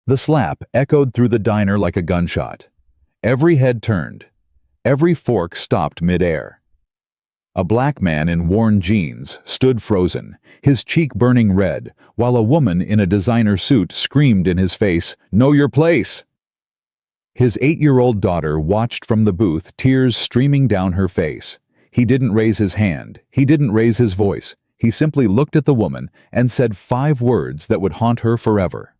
The slap echoed through the diner like a gunshot. Every head turned. Every fork stopped midair. A black man in worn jeans stood frozen, his cheek burning red, while a woman in a designer suit screamed in his face, "Know your place!" His 8-year-old daughter watched from the booth, tears streaming down her face. He didn't raise his hand. He didn't raise his voice. He simply looked at the woman and said 5 words that would haunt her forever.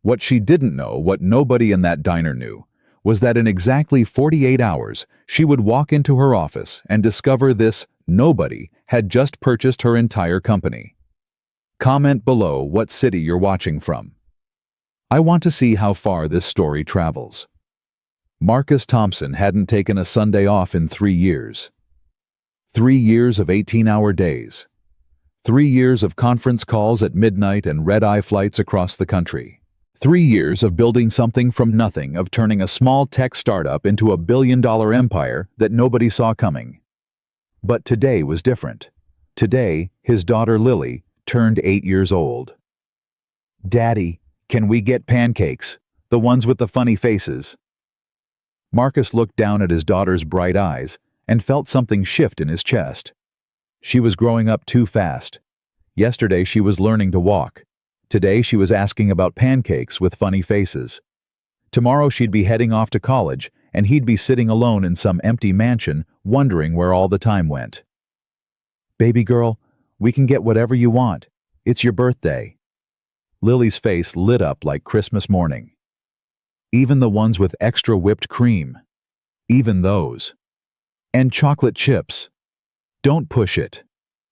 What she didn't know, what nobody in that diner knew, was that in exactly 48 hours, she would walk into her office and discover this nobody had just purchased her entire company. Comment below what city you're watching from. I want to see how far this story travels. Marcus Thompson hadn't taken a Sunday off in 3 years. 3 years of 18-hour days. 3 years of conference calls at midnight and red-eye flights across the country. 3 years of building something from nothing, of turning a small tech startup into a billion-dollar empire that nobody saw coming. But today was different. Today, his daughter Lily turned 8 years old. "Daddy, can we get pancakes? The ones with the funny faces?" Marcus looked down at his daughter's bright eyes and felt something shift in his chest. She was growing up too fast. Yesterday she was learning to walk. Today she was asking about pancakes with funny faces. Tomorrow she'd be heading off to college, and he'd be sitting alone in some empty mansion, wondering where all the time went. "Baby girl, we can get whatever you want. It's your birthday." Lily's face lit up like Christmas morning. "Even the ones with extra whipped cream. Even those. And chocolate chips. Don't push it."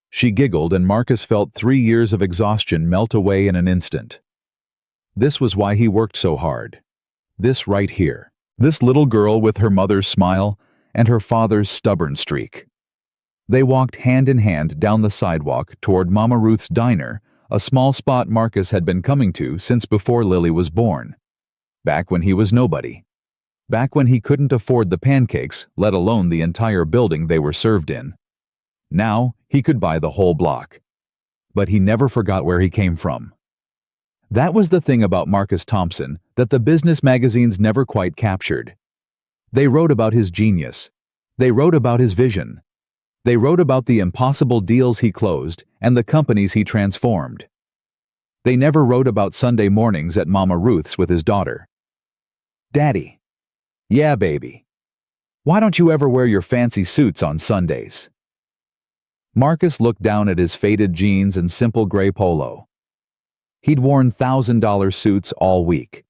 She giggled, and Marcus felt 3 years of exhaustion melt away in an instant. This was why he worked so hard. This right here. This little girl with her mother's smile and her father's stubborn streak. They walked hand in hand down the sidewalk toward Mama Ruth's diner, a small spot Marcus had been coming to since before Lily was born. Back when he was nobody. Back when he couldn't afford the pancakes, let alone the entire building they were served in. Now, he could buy the whole block. But he never forgot where he came from. That was the thing about Marcus Thompson that the business magazines never quite captured. They wrote about his genius. They wrote about his vision. They wrote about the impossible deals he closed and the companies he transformed. They never wrote about Sunday mornings at Mama Ruth's with his daughter. "Daddy." "Yeah, baby. Why don't you ever wear your fancy suits on Sundays?" Marcus looked down at his faded jeans and simple gray polo. He'd worn $1,000 suits all week.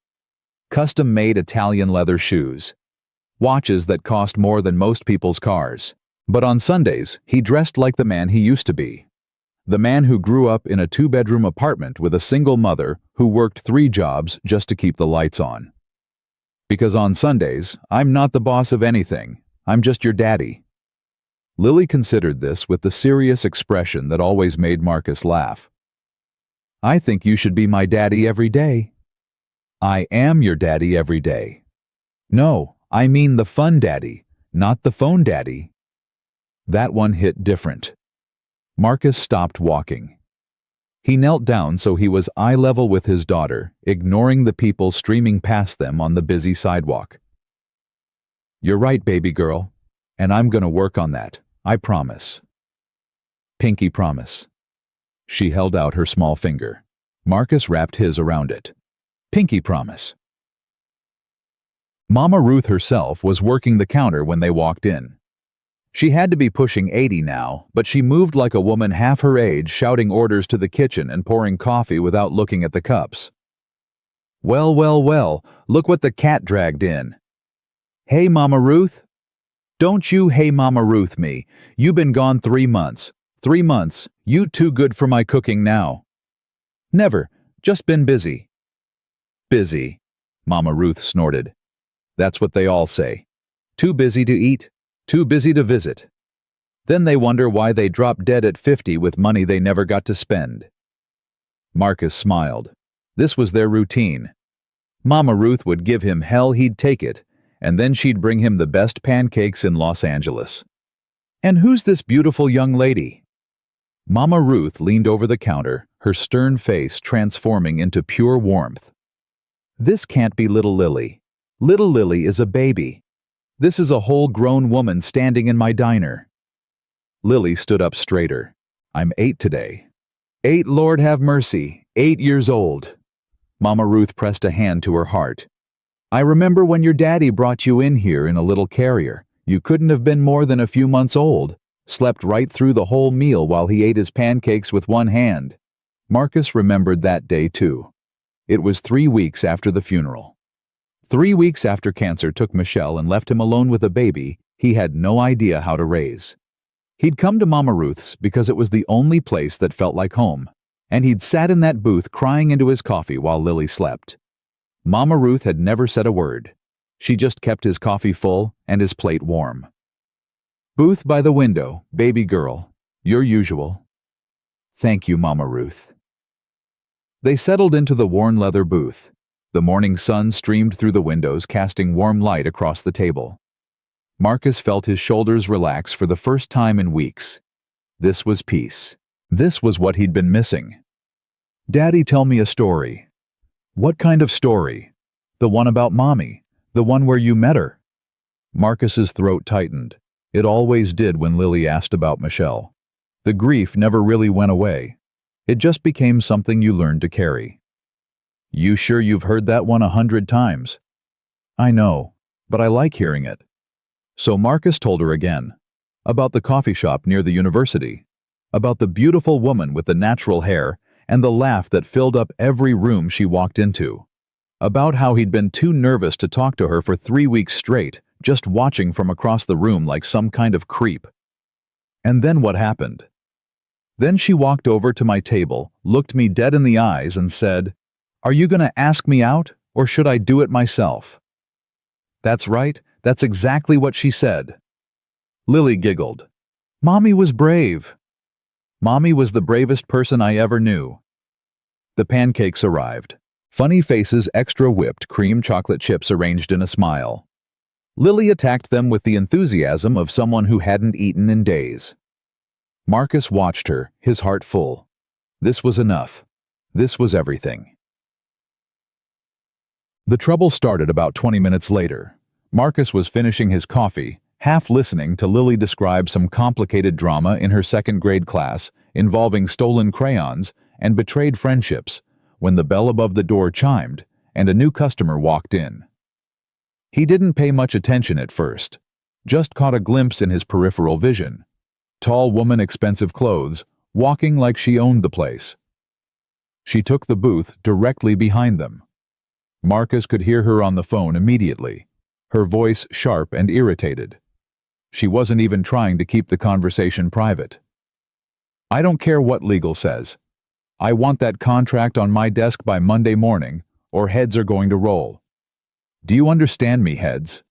Custom-made Italian leather shoes. Watches that cost more than most people's cars. But on Sundays, he dressed like the man he used to be. The man who grew up in a 2-bedroom apartment with a single mother who worked 3 jobs just to keep the lights on. "Because on Sundays, I'm not the boss of anything. I'm just your daddy." Lily considered this with the serious expression that always made Marcus laugh. "I think you should be my daddy every day." "I am your daddy every day." "No, I mean the fun daddy, not the phone daddy." That one hit different. Marcus stopped walking. He knelt down so he was eye level with his daughter, ignoring the people streaming past them on the busy sidewalk. "You're right, baby girl, and I'm gonna work on that. I promise." "Pinky promise." She held out her small finger. Marcus wrapped his around it. "Pinky promise." Mama Ruth herself was working the counter when they walked in. She had to be pushing 80 now, but she moved like a woman half her age, shouting orders to the kitchen and pouring coffee without looking at the cups. "Well, well, well, look what the cat dragged in." "Hey, Mama Ruth." "Don't you hey Mama Ruth me. You been gone 3 months. 3 months. You too good for my cooking now." "Never. Just been busy." "Busy," Mama Ruth snorted. "That's what they all say. Too busy to eat. Too busy to visit. Then they wonder why they drop dead at 50 with money they never got to spend." Marcus smiled. This was their routine. Mama Ruth would give him hell, he'd take it, and then she'd bring him the best pancakes in Los Angeles. "And who's this beautiful young lady?" Mama Ruth leaned over the counter, her stern face transforming into pure warmth. This can't be little Lily. Little Lily is a baby. This is a whole grown woman standing in my diner. Lily stood up straighter. I'm 8 today. 8, Lord have mercy, 8 years old. Mama Ruth pressed a hand to her heart. I remember when your daddy brought you in here in a little carrier. You couldn't have been more than a few months old. Slept right through the whole meal while he ate his pancakes with one hand. Marcus remembered that day too. It was 3 weeks after the funeral. 3 weeks after cancer took Michelle and left him alone with a baby he had no idea how to raise. He'd come to Mama Ruth's because it was the only place that felt like home, and he'd sat in that booth crying into his coffee while Lily slept. Mama Ruth had never said a word. She just kept his coffee full and his plate warm. Booth by the window, baby girl, your usual. Thank you, Mama Ruth. They settled into the worn leather booth. The morning sun streamed through the windows, casting warm light across the table. Marcus felt his shoulders relax for the first time in weeks. This was peace. This was what he'd been missing. Daddy, tell me a story. What kind of story? The one about Mommy, the one where you met her. Marcus's throat tightened. It always did when Lily asked about Michelle. The grief never really went away. It just became something you learned to carry. You sure you've heard that one 100 times? I know, but I like hearing it. So Marcus told her again. About the coffee shop near the university. About the beautiful woman with the natural hair and the laugh that filled up every room she walked into. About how he'd been too nervous to talk to her for 3 weeks straight, just watching from across the room like some kind of creep. And then what happened? Then she walked over to my table, looked me dead in the eyes and said, "Are you going to ask me out, or should I do it myself?" That's right, that's exactly what she said. Lily giggled. Mommy was brave. Mommy was the bravest person I ever knew. The pancakes arrived. Funny faces, extra whipped cream chocolate chips arranged in a smile. Lily attacked them with the enthusiasm of someone who hadn't eaten in days. Marcus watched her, his heart full. This was enough. This was everything. The trouble started about 20 minutes later. Marcus was finishing his coffee, half listening to Lily describe some complicated drama in her second-grade class involving stolen crayons and betrayed friendships, when the bell above the door chimed and a new customer walked in. He didn't pay much attention at first, just caught a glimpse in his peripheral vision. Tall woman, expensive clothes, walking like she owned the place. She took the booth directly behind them. Marcus could hear her on the phone immediately, her voice sharp and irritated. She wasn't even trying to keep the conversation private. I don't care what legal says. I want that contract on my desk by Monday morning, or heads are going to roll. Do you understand me, heads?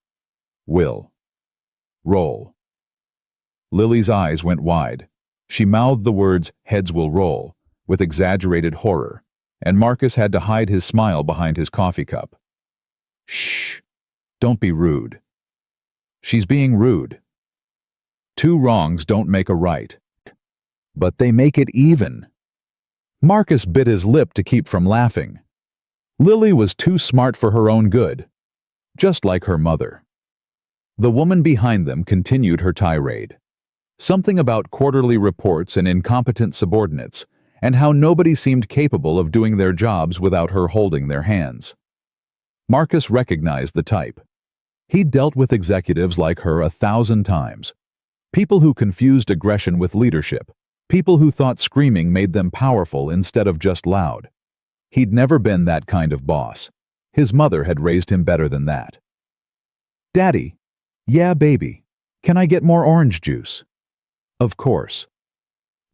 Will. Roll. Lily's eyes went wide. She mouthed the words, heads will roll, with exaggerated horror, and Marcus had to hide his smile behind his coffee cup. Shh. Don't be rude. She's being rude. 2 wrongs don't make a right. But they make it even. Marcus bit his lip to keep from laughing. Lily was too smart for her own good, just like her mother. The woman behind them continued her tirade. Something about quarterly reports and incompetent subordinates, and how nobody seemed capable of doing their jobs without her holding their hands. Marcus recognized the type. He'd dealt with executives like her 1,000 times. People who confused aggression with leadership. People who thought screaming made them powerful instead of just loud. He'd never been that kind of boss. His mother had raised him better than that. Daddy. Yeah, baby. Can I get more orange juice? Of course.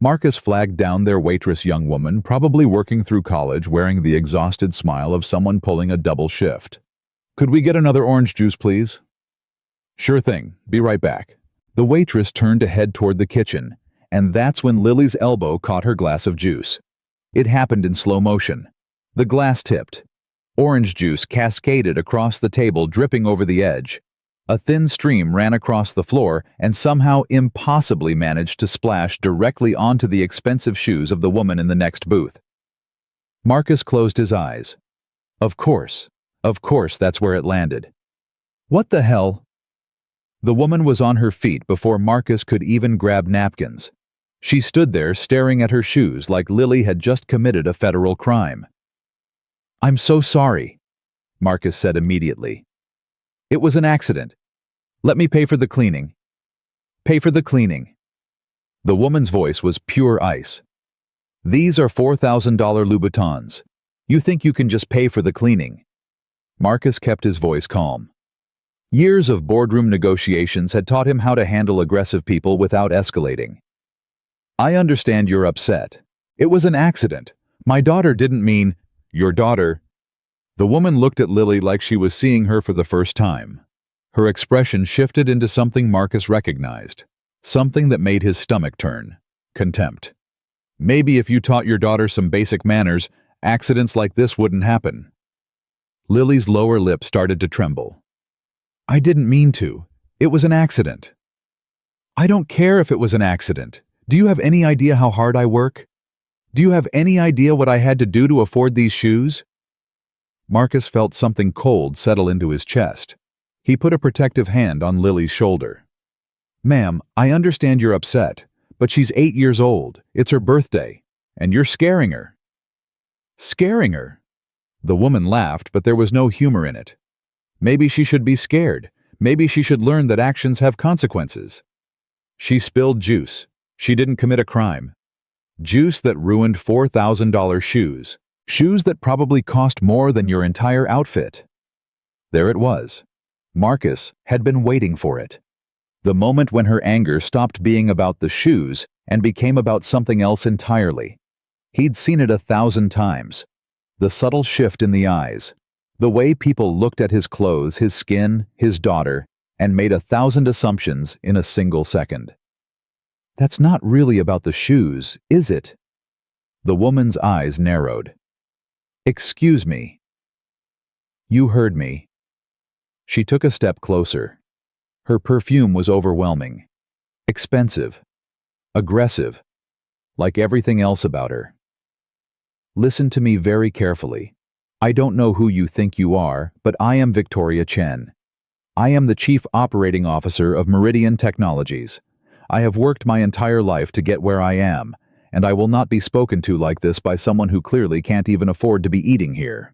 Marcus flagged down their waitress, young woman, probably working through college, wearing the exhausted smile of someone pulling a double shift. Could we get another orange juice, please? Sure thing. Be right back. The waitress turned to head toward the kitchen, and that's when Lily's elbow caught her glass of juice. It happened in slow motion. The glass tipped. Orange juice cascaded across the table, dripping over the edge. A thin stream ran across the floor and somehow impossibly managed to splash directly onto the expensive shoes of the woman in the next booth. Marcus closed his eyes. Of course, Of course, that's where it landed. What the hell? The woman was on her feet before Marcus could even grab napkins. She stood there staring at her shoes like Lily had just committed a federal crime. I'm so sorry, Marcus said immediately. It was an accident. Let me pay for the cleaning. Pay for the cleaning. The woman's voice was pure ice. These are $4,000 Louboutins. You think you can just pay for the cleaning? Marcus kept his voice calm. Years of boardroom negotiations had taught him how to handle aggressive people without escalating. I understand you're upset. It was an accident. My daughter didn't mean... Your daughter... The woman looked at Lily like she was seeing her for the first time. Her expression shifted into something Marcus recognized. Something that made his stomach turn. Contempt. Maybe if you taught your daughter some basic manners, accidents like this wouldn't happen. Lily's lower lip started to tremble. I didn't mean to. It was an accident. I don't care if it was an accident. Do you have any idea how hard I work? Do you have any idea what I had to do to afford these shoes? Marcus felt something cold settle into his chest. He put a protective hand on Lily's shoulder. Ma'am, I understand you're upset, but she's 8 years old. It's her birthday, and you're scaring her. Scaring her? The woman laughed, but there was no humor in it. Maybe she should be scared. Maybe she should learn that actions have consequences. She spilled juice. She didn't commit a crime. Juice that ruined $4,000 shoes. Shoes that probably cost more than your entire outfit. There it was. Marcus had been waiting for it. The moment when her anger stopped being about the shoes and became about something else entirely. He'd seen it 1,000 times. The subtle shift in the eyes. The way people looked at his clothes, his skin, his daughter, and made 1,000 assumptions in a single second. That's not really about the shoes, is it? The woman's eyes narrowed. Excuse me. You heard me. She took a step closer. Her perfume was overwhelming. Expensive. Aggressive. Like everything else about her. Listen to me very carefully. I don't know who you think you are, but I am Victoria Chen. I am the Chief Operating Officer of Meridian Technologies. I have worked my entire life to get where I am, and I will not be spoken to like this by someone who clearly can't even afford to be eating here.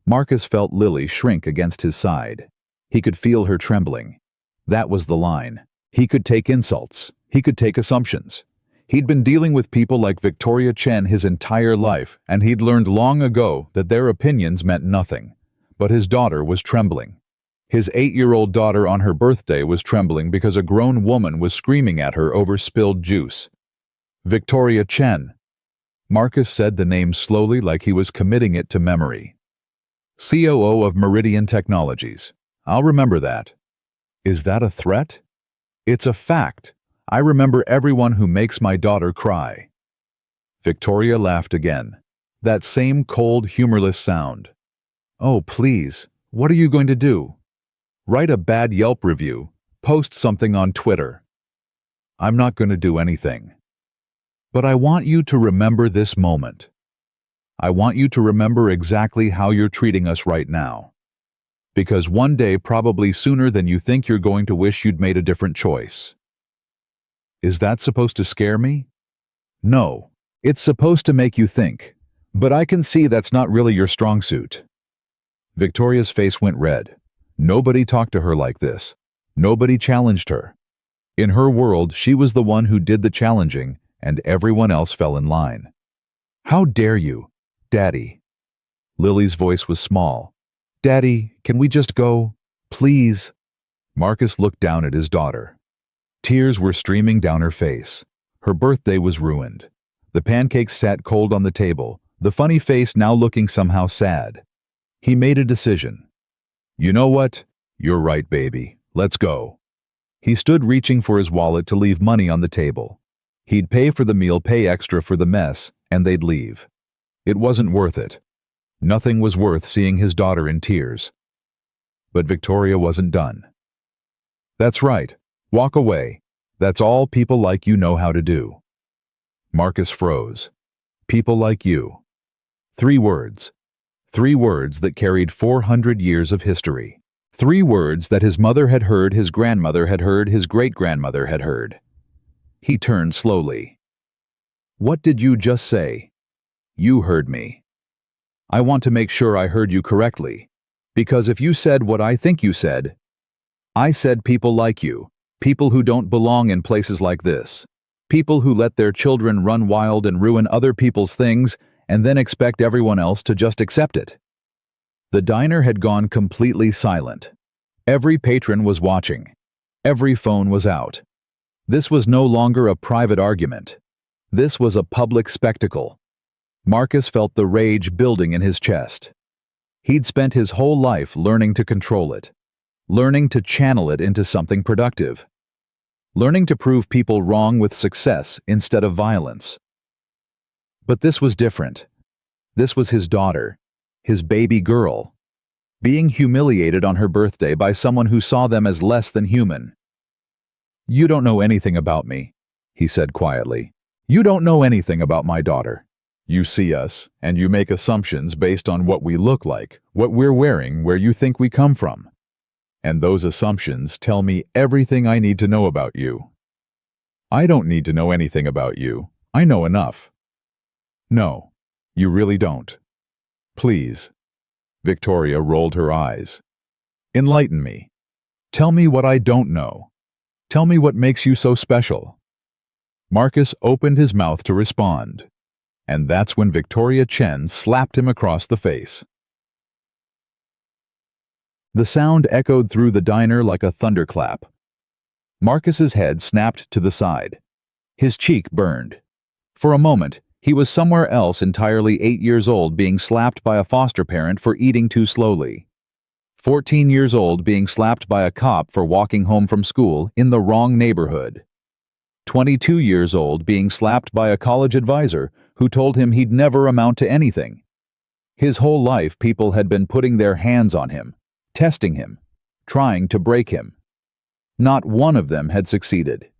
Marcus felt Lily shrink against his side. He could feel her trembling. That was the line. He could take insults. He could take assumptions. He'd been dealing with people like Victoria Chen his entire life, and he'd learned long ago that their opinions meant nothing. But his daughter was trembling. His 8-year-old daughter on her birthday was trembling because a grown woman was screaming at her over spilled juice. Victoria Chen. Marcus said the name slowly like he was committing it to memory. COO of Meridian Technologies. I'll remember that. Is that a threat? It's a fact. I remember everyone who makes my daughter cry. Victoria laughed again. That same cold, humorless sound. Oh, please. What are you going to do? Write a bad Yelp review. Post something on Twitter. I'm not going to do anything. But I want you to remember this moment. I want you to remember exactly how you're treating us right now. Because one day, probably sooner than you think, you're going to wish you'd made a different choice. Is that supposed to scare me? No. It's supposed to make you think. But I can see that's not really your strong suit. Victoria's face went red. Nobody talked to her like this. Nobody challenged her. In her world, she was the one who did the challenging, and everyone else fell in line. How dare you, Daddy? Lily's voice was small. Daddy, can we just go? Please? Marcus looked down at his daughter. Tears were streaming down her face. Her birthday was ruined. The pancakes sat cold on the table, the funny face now looking somehow sad. He made a decision. You know what? You're right, baby. Let's go. He stood reaching for his wallet to leave money on the table. He'd pay for the meal, pay extra for the mess, and they'd leave. It wasn't worth it. Nothing was worth seeing his daughter in tears. But Victoria wasn't done. That's right. Walk away. That's all people like you know how to do. Marcus froze. People like you. 3 words. 3 words that carried 400 years of history. 3 words that his mother had heard, his grandmother had heard, his great-grandmother had heard. He turned slowly. "What did you just say?" "You heard me. I want to make sure I heard you correctly, because if you said what I think you said, I said people like you, people who don't belong in places like this, people who let their children run wild and ruin other people's things and then expect everyone else to just accept it." The diner had gone completely silent. Every patron was watching. Every phone was out. This was no longer a private argument. This was a public spectacle. Marcus felt the rage building in his chest. He'd spent his whole life learning to control it, learning to channel it into something productive, learning to prove people wrong with success instead of violence. But this was different. This was his daughter, his baby girl, being humiliated on her birthday by someone who saw them as less than human. "You don't know anything about me," he said quietly. "You don't know anything about my daughter. You see us, and you make assumptions based on what we look like, what we're wearing, where you think we come from. And those assumptions tell me everything I need to know about you. I don't need to know anything about you. I know enough." "No, you really don't. Please." Victoria rolled her eyes. "Enlighten me. Tell me what I don't know. Tell me what makes you so special." Marcus opened his mouth to respond, and that's when Victoria Chen slapped him across the face. The sound echoed through the diner like a thunderclap. Marcus's head snapped to the side. His cheek burned. For a moment, he was somewhere else entirely, 8 years old, being slapped by a foster parent for eating too slowly. 14 years old, being slapped by a cop for walking home from school in the wrong neighborhood. 22 years old, being slapped by a college advisor who told him he'd never amount to anything. His whole life, people had been putting their hands on him, testing him, trying to break him. Not one of them had succeeded.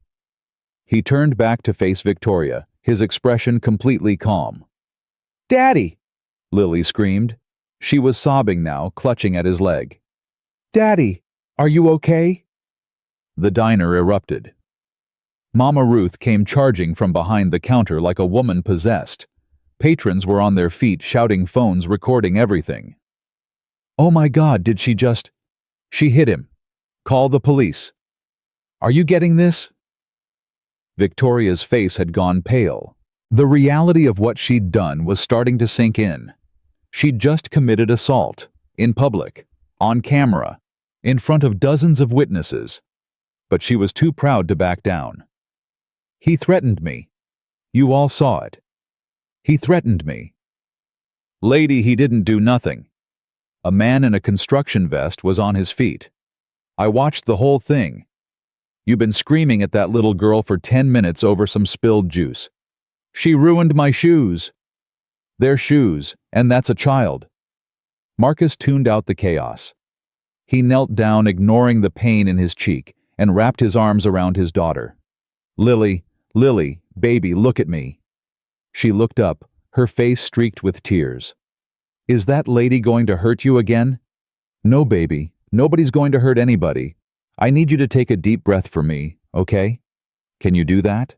He turned back to face Victoria, his expression completely calm. "Daddy!" Lily screamed. She was sobbing now, clutching at his leg. "Daddy, are you okay?" The diner erupted. Mama Ruth came charging from behind the counter like a woman possessed. Patrons were on their feet, shouting, phones recording everything. "Oh my God, did she just... She hit him. Call the police. Are you getting this?" Victoria's face had gone pale. The reality of what she'd done was starting to sink in. She'd just committed assault, in public, on camera, in front of dozens of witnesses. But she was too proud to back down. "He threatened me. You all saw it. He threatened me." "Lady, he didn't do nothing." A man in a construction vest was on his feet. "I watched the whole thing. You've been screaming at that little girl for 10 minutes over some spilled juice. She ruined my shoes." "They're shoes, and that's a child." Marcus tuned out the chaos. He knelt down, ignoring the pain in his cheek, and wrapped his arms around his daughter. "Lily, Lily, baby, look at me." She looked up, her face streaked with tears. "Is that lady going to hurt you again?" "No, baby. Nobody's going to hurt anybody. I need you to take a deep breath for me, okay? Can you do that?"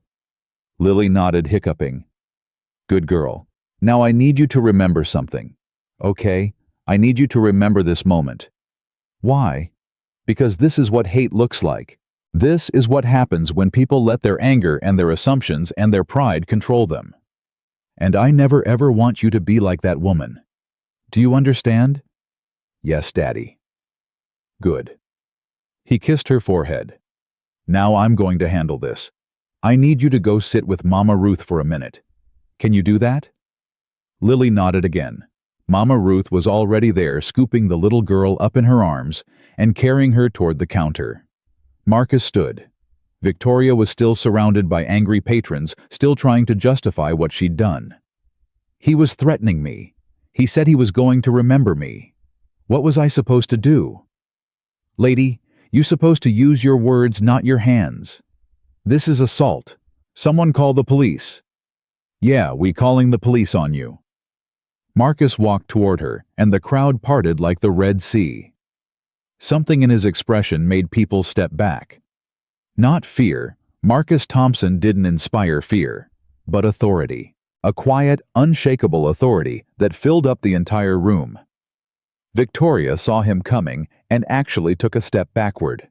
Lily nodded, hiccuping. "Good girl. Now I need you to remember something. Okay? I need you to remember this moment." "Why?" "Because this is what hate looks like. This is what happens when people let their anger and their assumptions and their pride control them. And I never ever want you to be like that woman. Do you understand?" "Yes, Daddy." "Good." He kissed her forehead. "Now I'm going to handle this. I need you to go sit with Mama Ruth for a minute. Can you do that?" Lily nodded again. Mama Ruth was already there, scooping the little girl up in her arms and carrying her toward the counter. Marcus stood. Victoria was still surrounded by angry patrons, still trying to justify what she'd done. "He was threatening me. He said he was going to remember me. What was I supposed to do?" "Lady, you're supposed to use your words, not your hands. This is assault. Someone call the police." "Yeah, we calling the police on you." Marcus walked toward her, and the crowd parted like the Red Sea. Something in his expression made people step back. Not fear. Marcus Thompson didn't inspire fear, but authority. A quiet, unshakable authority that filled up the entire room. Victoria saw him coming and actually took a step backward.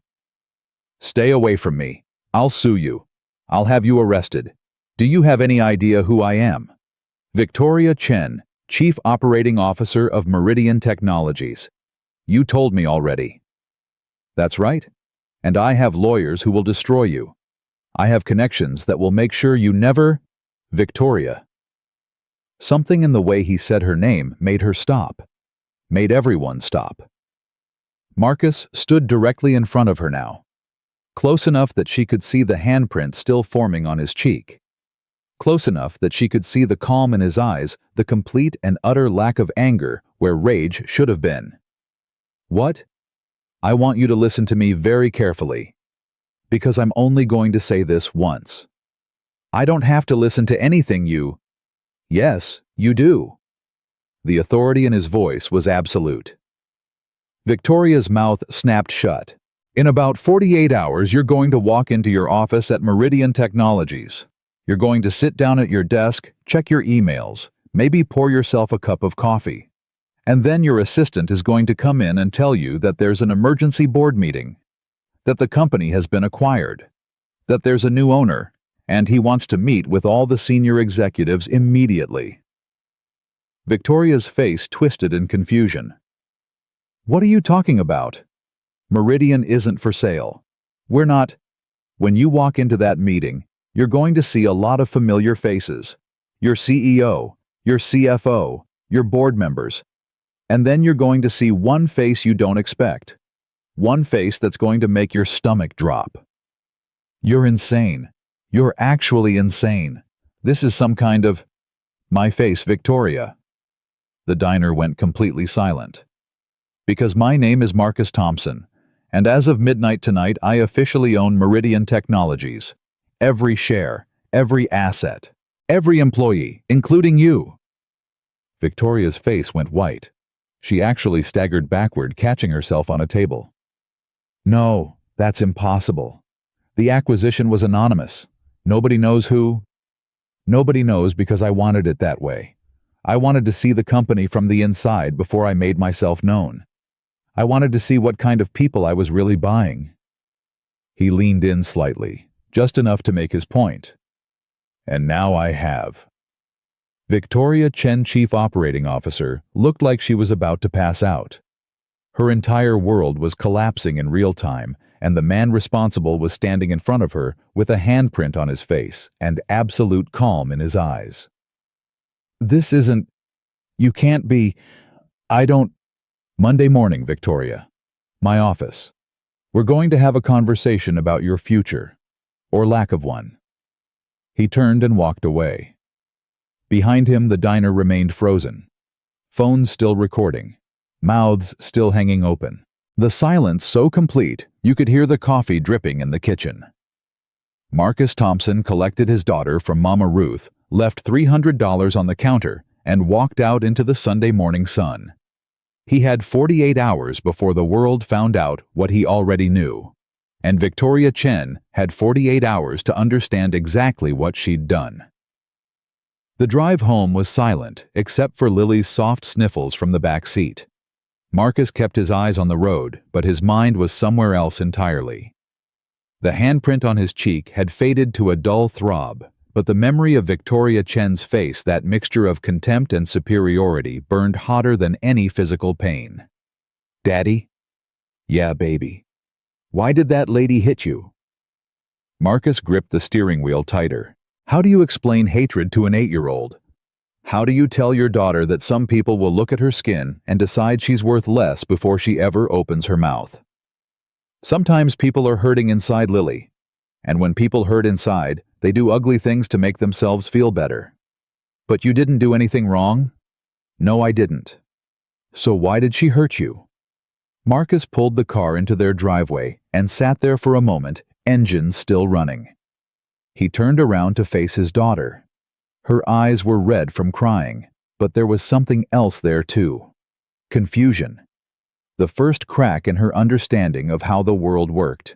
"Stay away from me. I'll sue you. I'll have you arrested. Do you have any idea who I am?" Victoria Chen, Chief Operating Officer of Meridian Technologies. "You told me already." "That's right. And I have lawyers who will destroy you. I have connections that will make sure you never—" Victoria. Something in the way he said her name made her stop. Made everyone stop. Marcus stood directly in front of her now. Close enough that she could see the handprint still forming on his cheek. Close enough that she could see the calm in his eyes, the complete and utter lack of anger where rage should have been. "What? I want you to listen to me very carefully. Because I'm only going to say this once. I don't have to listen to anything you—" "Yes, you do." The authority in his voice was absolute. Victoria's mouth snapped shut. "In about 48 hours, you're going to walk into your office at Meridian Technologies. You're going to sit down at your desk, check your emails, maybe pour yourself a cup of coffee. And then your assistant is going to come in and tell you that there's an emergency board meeting, that the company has been acquired, that there's a new owner, and he wants to meet with all the senior executives immediately." Victoria's face twisted in confusion. "What are you talking about? Meridian isn't for sale. We're not—" "When you walk into that meeting, you're going to see a lot of familiar faces. Your CEO, your CFO, your board members. And then you're going to see one face you don't expect. One face that's going to make your stomach drop. You're insane. You're actually insane. This is some kind of—" "My face, Victoria." The diner went completely silent. "Because my name is Marcus Thompson, and as of midnight tonight I officially own Meridian Technologies. Every share, every asset, every employee, including you." Victoria's face went white. She actually staggered backward, catching herself on a table. "No, that's impossible. The acquisition was anonymous. Nobody knows who—" "Nobody knows because I wanted it that way. I wanted to see the company from the inside before I made myself known. I wanted to see what kind of people I was really buying." He leaned in slightly, just enough to make his point. "And now I have." Victoria Chen, Chief Operating Officer, looked like she was about to pass out. Her entire world was collapsing in real time, and the man responsible was standing in front of her with a handprint on his face and absolute calm in his eyes. "This isn't— You can't be— I don't—" "Monday morning, Victoria. My office. We're going to have a conversation about your future, or lack of one." He turned and walked away. Behind him, the diner remained frozen. Phones still recording. Mouths still hanging open. The silence so complete you could hear the coffee dripping in the kitchen. Marcus Thompson collected his daughter from Mama Ruth, left $300 on the counter, and walked out into the Sunday morning sun. He had 48 hours before the world found out what he already knew. And Victoria Chen had 48 hours to understand exactly what she'd done. The drive home was silent, except for Lily's soft sniffles from the back seat. Marcus kept his eyes on the road, but his mind was somewhere else entirely. The handprint on his cheek had faded to a dull throb, but the memory of Victoria Chen's face, that mixture of contempt and superiority, burned hotter than any physical pain. "Daddy?" "Yeah, baby." "Why did that lady hit you?" Marcus gripped the steering wheel tighter. How do you explain hatred to an 8-year-old? How do you tell your daughter that some people will look at her skin and decide she's worth less before she ever opens her mouth? Sometimes people are hurting inside, Lily. And when people hurt inside, they do ugly things to make themselves feel better. But you didn't do anything wrong? No, I didn't. So why did she hurt you? Marcus pulled the car into their driveway and sat there for a moment, engines still running. He turned around to face his daughter. Her eyes were red from crying, But there was something else there too. Confusion. The first crack in her understanding of how the world worked.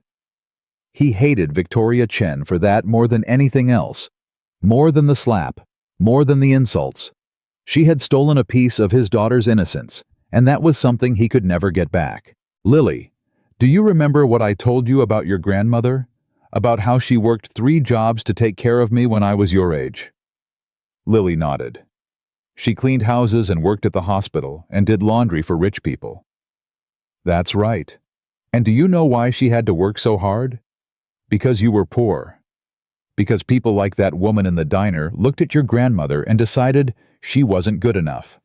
He hated Victoria Chen for that more than anything else. More than the slap. More than the insults. She had stolen a piece of his daughter's innocence, and that was something he could never get back. Lily, do you remember what I told you about your grandmother? About how she worked 3 jobs to take care of me when I was your age? Lily nodded. She cleaned houses and worked at the hospital and did laundry for rich people. That's right. And do you know why she had to work so hard? Because you were poor. Because people like that woman in the diner looked at your grandmother and decided she wasn't good enough.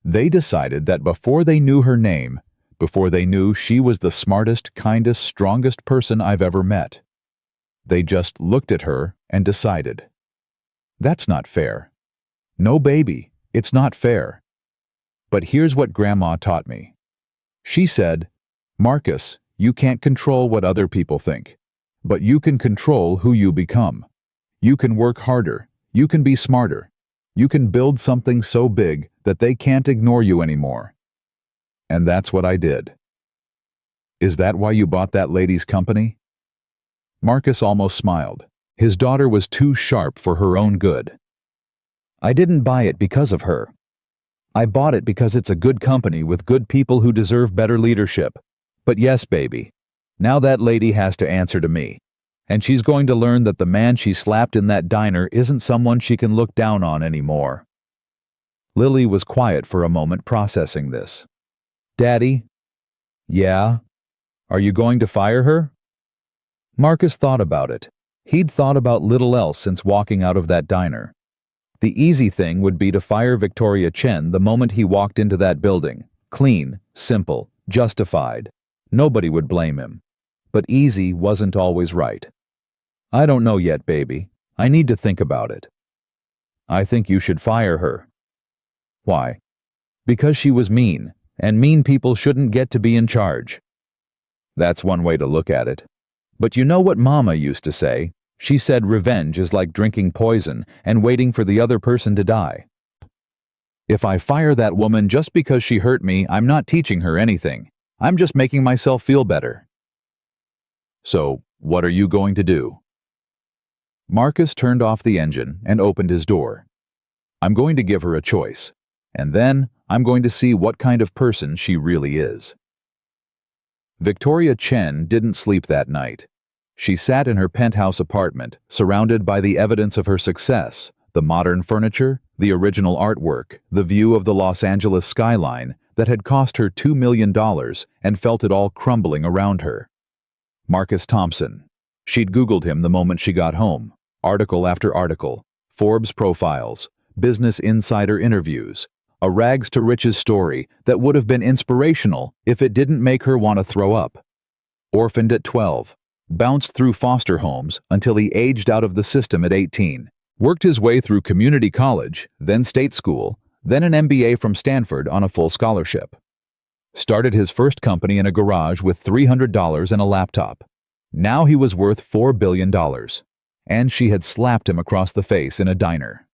They decided that before they knew her name, before they knew she was the smartest, kindest, strongest person I've ever met, they just looked at her and decided. That's not fair. No, baby, it's not fair. But here's what Grandma taught me. She said, Marcus, you can't control what other people think, but you can control who you become. You can work harder. You can be smarter. You can build something so big that they can't ignore you anymore. And that's what I did. Is that why you bought that lady's company? Marcus almost smiled. His daughter was too sharp for her own good. I didn't buy it because of her. I bought it because it's a good company with good people who deserve better leadership. But yes, baby, now that lady has to answer to me. And she's going to learn that the man she slapped in that diner isn't someone she can look down on anymore. Lily was quiet for a moment, processing this. Daddy? Yeah? Are you going to fire her? Marcus thought about it. He'd thought about little else since walking out of that diner. The easy thing would be to fire Victoria Chen the moment he walked into that building. Clean, simple, justified. Nobody would blame him. But easy wasn't always right. I don't know yet, baby. I need to think about it. I think you should fire her. Why? Because she was mean, and mean people shouldn't get to be in charge. That's one way to look at it. But you know what Mama used to say? She said revenge is like drinking poison and waiting for the other person to die. If I fire that woman just because she hurt me, I'm not teaching her anything. I'm just making myself feel better. So, what are you going to do? Marcus turned off the engine and opened his door. I'm going to give her a choice, and then I'm going to see what kind of person she really is. Victoria Chen didn't sleep that night. She sat in her penthouse apartment, surrounded by the evidence of her success, the modern furniture, the original artwork, the view of the Los Angeles skyline that had cost her $2 million, and felt it all crumbling around her. Marcus Thompson. She'd Googled him the moment she got home. Article after article, Forbes profiles, Business Insider interviews, a rags to riches story that would have been inspirational if it didn't make her want to throw up. Orphaned at 12, bounced through foster homes until he aged out of the system at 18, worked his way through community college, then state school, then an MBA from Stanford on a full scholarship. Started his first company in a garage with $300 and a laptop. Now he was worth $4 billion, and she had slapped him across the face in a diner.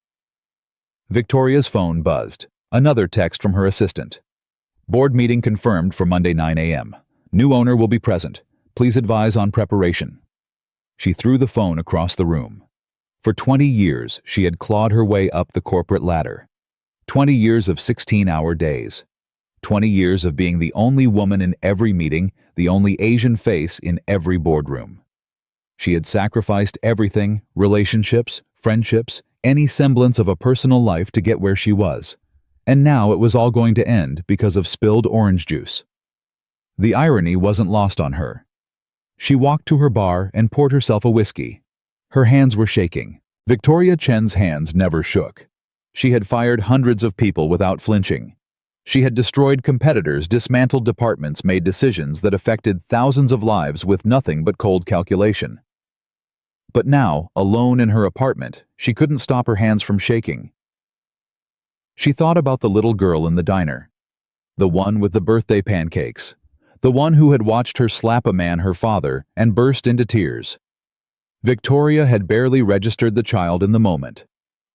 Victoria's phone buzzed. Another text from her assistant. Board meeting confirmed for Monday 9 a.m. New owner will be present. Please advise on preparation. She threw the phone across the room. For 20 years, she had clawed her way up the corporate ladder. 20 years of 16-hour days. 20 years of being the only woman in every meeting, the only Asian face in every boardroom. She had sacrificed everything, relationships, friendships, any semblance of a personal life to get where she was. And now it was all going to end because of spilled orange juice. The irony wasn't lost on her. She walked to her bar and poured herself a whiskey. Her hands were shaking. Victoria Chen's hands never shook. She had fired hundreds of people without flinching. She had destroyed competitors, dismantled departments, made decisions that affected thousands of lives with nothing but cold calculation. But now, alone in her apartment, she couldn't stop her hands from shaking. She thought about the little girl in the diner. The one with the birthday pancakes. The one who had watched her slap a man, her father, and burst into tears. Victoria had barely registered the child in the moment.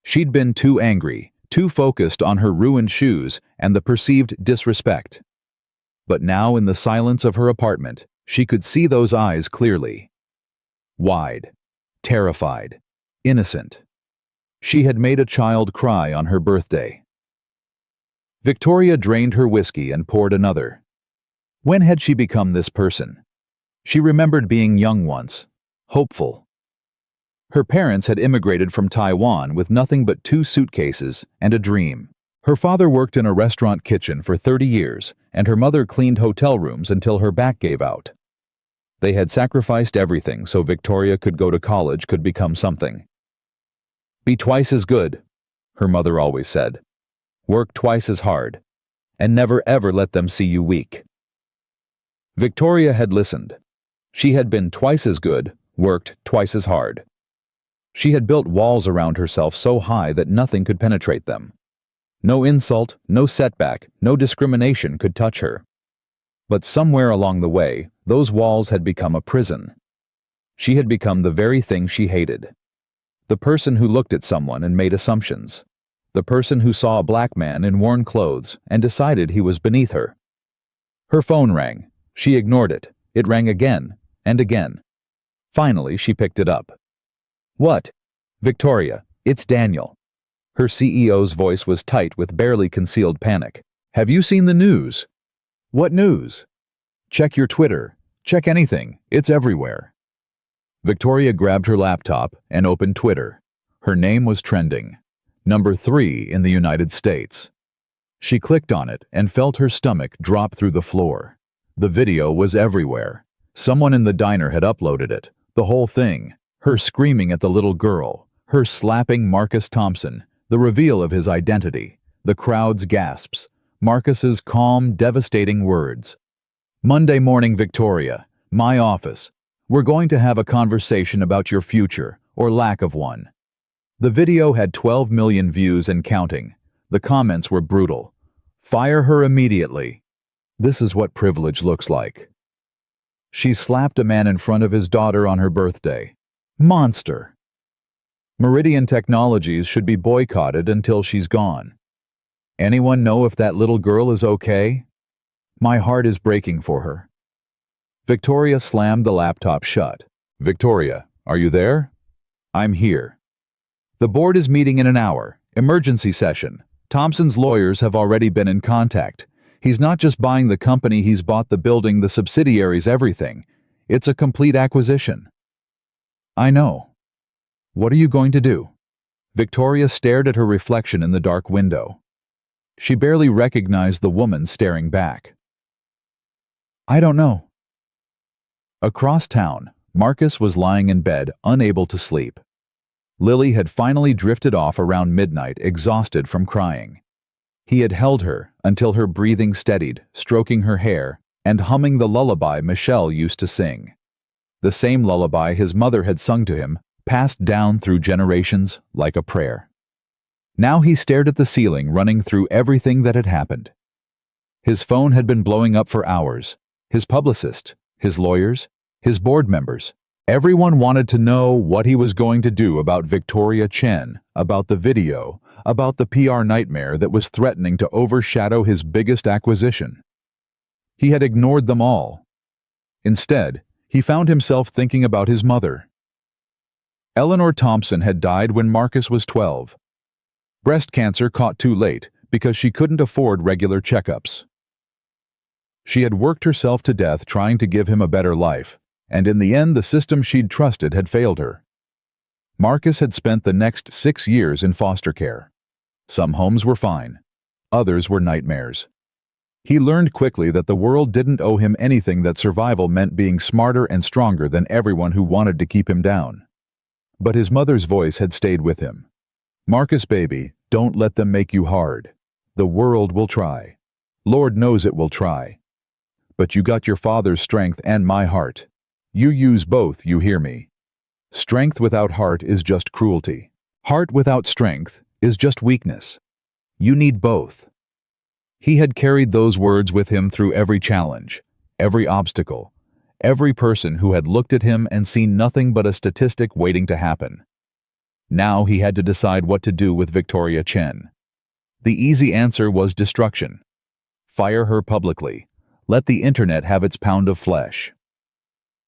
She'd been too angry, too focused on her ruined shoes and the perceived disrespect. But now in the silence of her apartment, she could see those eyes clearly. Wide, terrified, innocent. She had made a child cry on her birthday. Victoria drained her whiskey and poured another. When had she become this person? She remembered being young once, hopeful. Her parents had immigrated from Taiwan with nothing but 2 suitcases and a dream. Her father worked in a restaurant kitchen for 30 years, and her mother cleaned hotel rooms until her back gave out. They had sacrificed everything so Victoria could go to college, could become something. Be twice as good, her mother always said. Work twice as hard, and never ever let them see you weak. Victoria had listened. She had been twice as good, worked twice as hard. She had built walls around herself so high that nothing could penetrate them. No insult, no setback, no discrimination could touch her. But somewhere along the way, those walls had become a prison. She had become the very thing she hated. The person who looked at someone and made assumptions. The person who saw a black man in worn clothes and decided he was beneath her. Her phone rang. She ignored it. It rang again and again. Finally, she picked it up. What? Victoria, it's Daniel. Her CEO's voice was tight with barely concealed panic. Have you seen the news? What news? Check your Twitter. Check anything. It's everywhere. Victoria grabbed her laptop and opened Twitter. Her name was trending. Number 3 in the United States. She clicked on it and felt her stomach drop through the floor. The video was everywhere. Someone in the diner had uploaded it. The whole thing. Her screaming at the little girl. Her slapping Marcus Thompson. The reveal of his identity. The crowd's gasps. Marcus's calm, devastating words. Monday morning, Victoria. My office. We're going to have a conversation about your future, or lack of one. The video had 12 million views and counting. The comments were brutal. Fire her immediately. This is what privilege looks like. She slapped a man in front of his daughter on her birthday. Monster. Meridian Technologies should be boycotted until she's gone. Anyone know if that little girl is okay? My heart is breaking for her. Victoria slammed the laptop shut. Victoria, are you there? I'm here. The board is meeting in an hour. Emergency session. Thompson's lawyers have already been in contact. He's not just buying the company, he's bought the building, the subsidiaries, everything. It's a complete acquisition. I know. What are you going to do? Victoria stared at her reflection in the dark window. She barely recognized the woman staring back. I don't know. Across town, Marcus was lying in bed, unable to sleep. Lily had finally drifted off around midnight, exhausted from crying. He had held her until her breathing steadied, stroking her hair, and humming the lullaby Michelle used to sing. The same lullaby his mother had sung to him, passed down through generations like a prayer. Now he stared at the ceiling, running through everything that had happened. His phone had been blowing up for hours. His publicist, his lawyers, his board members. Everyone wanted to know what he was going to do about Victoria Chen, about the video, about the PR nightmare that was threatening to overshadow his biggest acquisition. He had ignored them all. Instead, he found himself thinking about his mother. Eleanor Thompson had died when Marcus was 12. Breast cancer caught too late because she couldn't afford regular checkups. She had worked herself to death trying to give him a better life, and in the end the system she'd trusted had failed her. Marcus had spent the next 6 years in foster care. Some homes were fine. Others were nightmares. He learned quickly that the world didn't owe him anything, that survival meant being smarter and stronger than everyone who wanted to keep him down. But his mother's voice had stayed with him. Marcus, baby, don't let them make you hard. The world will try. Lord knows it will try. But you got your father's strength and my heart. You use both, you hear me? Strength without heart is just cruelty. Heart without strength is just weakness. You need both. He had carried those words with him through every challenge, every obstacle, every person who had looked at him and seen nothing but a statistic waiting to happen. Now he had to decide what to do with Victoria Chen. The easy answer was destruction. Fire her publicly. Let the internet have its pound of flesh.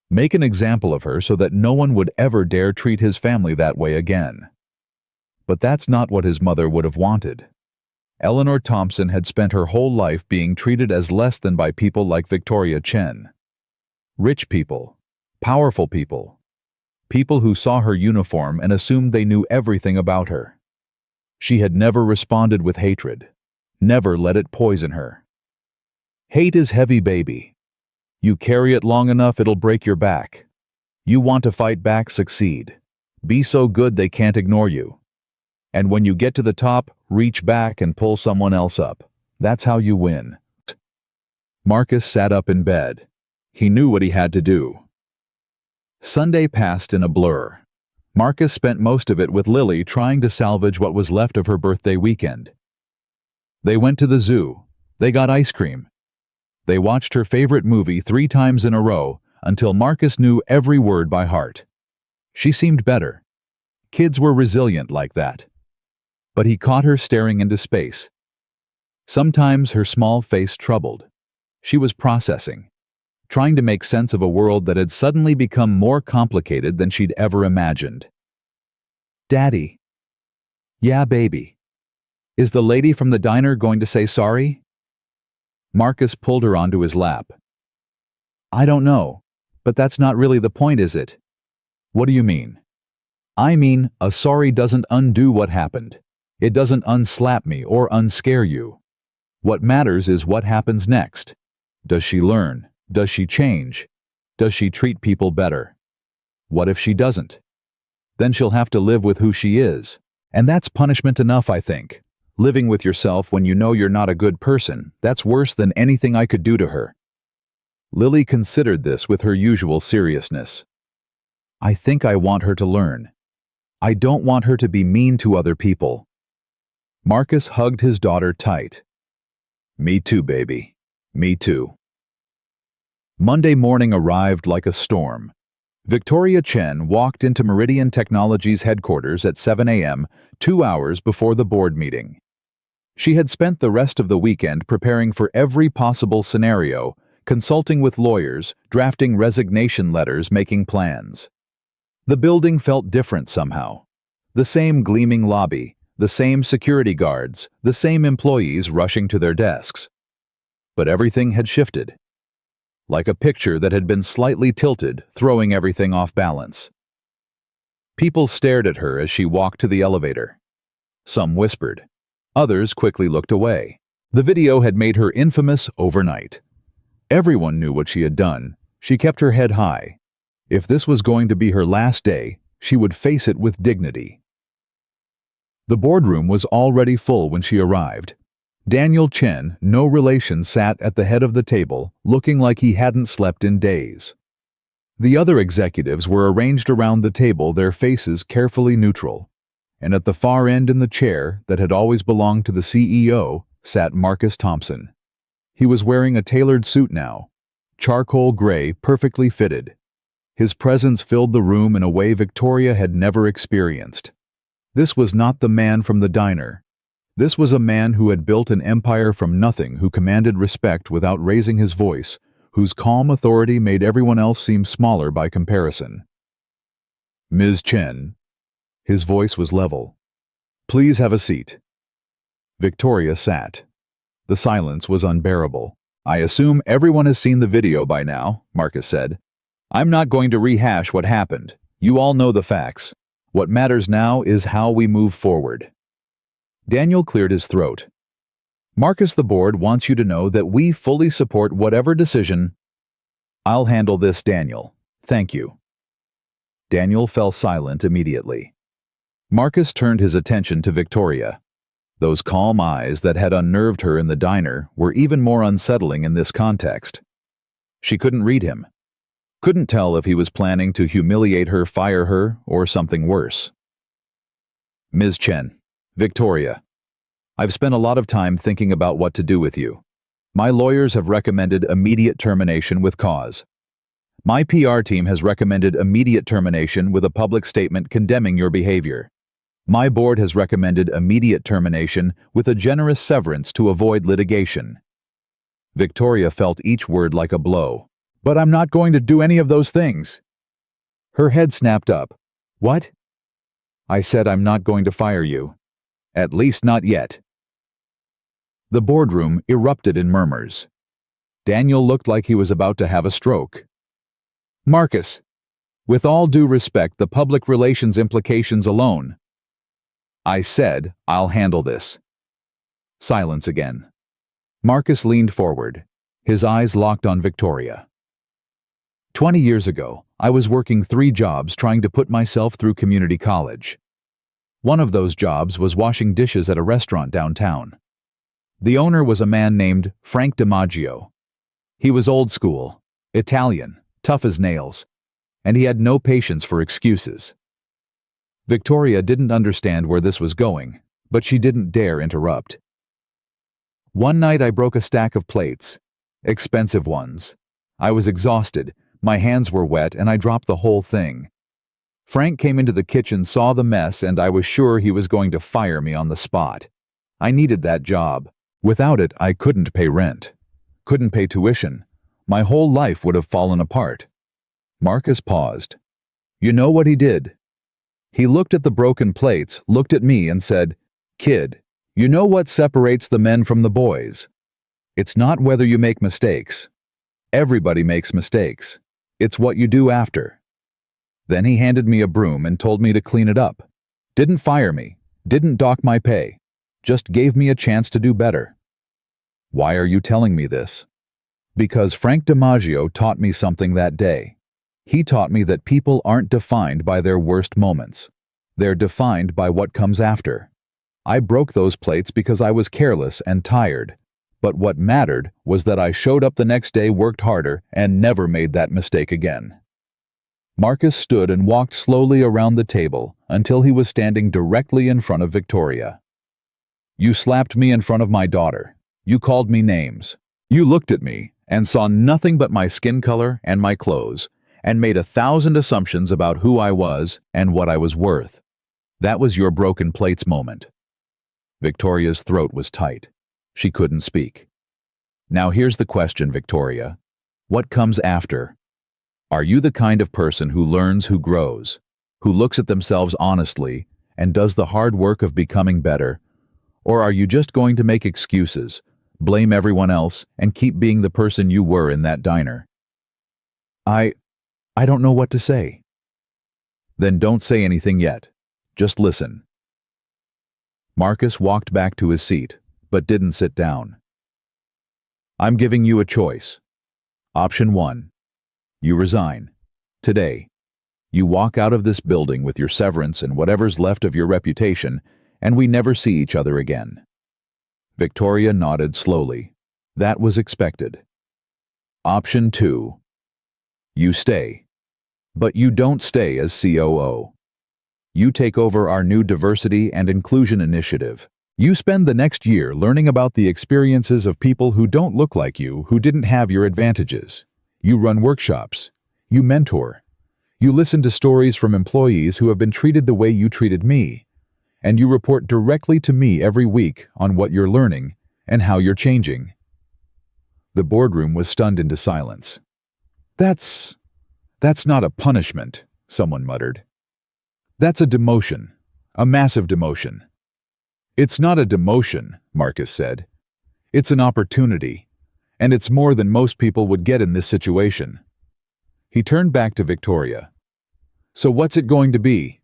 Make an example of her so that no one would ever dare treat his family that way again. But that's not what his mother would have wanted. Eleanor Thompson had spent her whole life being treated as less than by people like Victoria Chen. Rich people, powerful people, people who saw her uniform and assumed they knew everything about her. She had never responded with hatred, never let it poison her. Hate is heavy, baby. You carry it long enough, it'll break your back. You want to fight back, succeed. Be so good they can't ignore you. And when you get to the top, reach back and pull someone else up. That's how you win. Marcus sat up in bed. He knew what he had to do. Sunday passed in a blur. Marcus spent most of it with Lily trying to salvage what was left of her birthday weekend. They went to the zoo. They got ice cream. They watched her favorite movie 3 times in a row until Marcus knew every word by heart. She seemed better. Kids were resilient like that. But he caught her staring into space. Sometimes her small face troubled. She was processing, trying to make sense of a world that had suddenly become more complicated than she'd ever imagined. Daddy. Yeah, baby. Is the lady from the diner going to say sorry? Marcus pulled her onto his lap. I don't know, but that's not really the point, is it? What do you mean? I mean, a sorry doesn't undo what happened. It doesn't unslap me or unscare you. What matters is what happens next. Does she learn? Does she change? Does she treat people better? What if she doesn't? Then she'll have to live with who she is. And that's punishment enough, I think. Living with yourself when you know you're not a good person, that's worse than anything I could do to her. Lily considered this with her usual seriousness. I think I want her to learn. I don't want her to be mean to other people. Marcus hugged his daughter tight. Me too, baby. Me too. Monday morning arrived like a storm. Victoria Chen walked into Meridian Technologies headquarters at 7 a.m., 2 hours before the board meeting. She had spent the rest of the weekend preparing for every possible scenario, consulting with lawyers, drafting resignation letters, making plans. The building felt different somehow. The same gleaming lobby, the same security guards, the same employees rushing to their desks. But everything had shifted. Like a picture that had been slightly tilted, throwing everything off balance. People stared at her as she walked to the elevator. Some whispered. Others quickly looked away. The video had made her infamous overnight. Everyone knew what she had done. She kept her head high. If this was going to be her last day, she would face it with dignity. The boardroom was already full when she arrived. Daniel Chen, no relation, sat at the head of the table, looking like he hadn't slept in days. The other executives were arranged around the table, their faces carefully neutral. And at the far end in the chair that had always belonged to the CEO sat Marcus Thompson. He was wearing a tailored suit now, charcoal gray, perfectly fitted. His presence filled the room in a way Victoria had never experienced. This was not the man from the diner. This was a man who had built an empire from nothing, who commanded respect without raising his voice, whose calm authority made everyone else seem smaller by comparison. Ms. Chen. His voice was level. Please have a seat. Victoria sat. The silence was unbearable. I assume everyone has seen the video by now, Marcus said. I'm not going to rehash what happened. You all know the facts. What matters now is how we move forward. Daniel cleared his throat. Marcus, the board wants you to know that we fully support whatever decision. I'll handle this, Daniel. Thank you. Daniel fell silent immediately. Marcus turned his attention to Victoria. Those calm eyes that had unnerved her in the diner were even more unsettling in this context. She couldn't read him. Couldn't tell if he was planning to humiliate her, fire her, or something worse. Ms. Chen. Victoria. I've spent a lot of time thinking about what to do with you. My lawyers have recommended immediate termination with cause. My PR team has recommended immediate termination with a public statement condemning your behavior. My board has recommended immediate termination with a generous severance to avoid litigation. Victoria felt each word like a blow. But I'm not going to do any of those things. Her head snapped up. What? I said I'm not going to fire you. At least not yet. The boardroom erupted in murmurs. Daniel looked like he was about to have a stroke. Marcus, with all due respect, the public relations implications alone. I said, I'll handle this. Silence again. Marcus leaned forward, his eyes locked on Victoria. 20 years ago, I was working 3 jobs trying to put myself through community college. One of those jobs was washing dishes at a restaurant downtown. The owner was a man named Frank DiMaggio. He was old school, Italian, tough as nails, and he had no patience for excuses. Victoria didn't understand where this was going, but she didn't dare interrupt. One night I broke a stack of plates, expensive ones. I was exhausted, my hands were wet, and I dropped the whole thing. Frank came into the kitchen, saw the mess, and I was sure he was going to fire me on the spot. I needed that job. Without it, I couldn't pay rent, couldn't pay tuition. My whole life would have fallen apart. Marcus paused. You know what he did? He looked at the broken plates, looked at me, and said, Kid, you know what separates the men from the boys? It's not whether you make mistakes. Everybody makes mistakes. It's what you do after. Then he handed me a broom and told me to clean it up. Didn't fire me, didn't dock my pay, just gave me a chance to do better. Why are you telling me this? Because Frank DiMaggio taught me something that day. He taught me that people aren't defined by their worst moments. They're defined by what comes after. I broke those plates because I was careless and tired. But what mattered was that I showed up the next day, worked harder, and never made that mistake again. Marcus stood and walked slowly around the table until he was standing directly in front of Victoria. You slapped me in front of my daughter. You called me names. You looked at me and saw nothing but my skin color and my clothes, and made 1,000 assumptions about who I was and what I was worth. That was your broken plates moment. Victoria's throat was tight. She couldn't speak. Now here's the question, Victoria. What comes after? Are you the kind of person who learns, who grows, who looks at themselves honestly and does the hard work of becoming better? Or are you just going to make excuses, blame everyone else, and keep being the person you were in that diner? I don't know what to say. Then don't say anything yet. Just listen. Marcus walked back to his seat, but didn't sit down. I'm giving you a choice. Option 1. You resign. Today. You walk out of this building with your severance and whatever's left of your reputation, and we never see each other again. Victoria nodded slowly. That was expected. Option 2. You stay. But you don't stay as COO. You take over our new diversity and inclusion initiative. You spend the next year learning about the experiences of people who don't look like you, who didn't have your advantages. You run workshops. You mentor. You listen to stories from employees who have been treated the way you treated me. And you report directly to me every week on what you're learning and how you're changing. The boardroom was stunned into silence. That's not a punishment, someone muttered. That's a demotion, a massive demotion. It's not a demotion, Marcus said. It's an opportunity, and it's more than most people would get in this situation. He turned back to Victoria. So what's it going to be?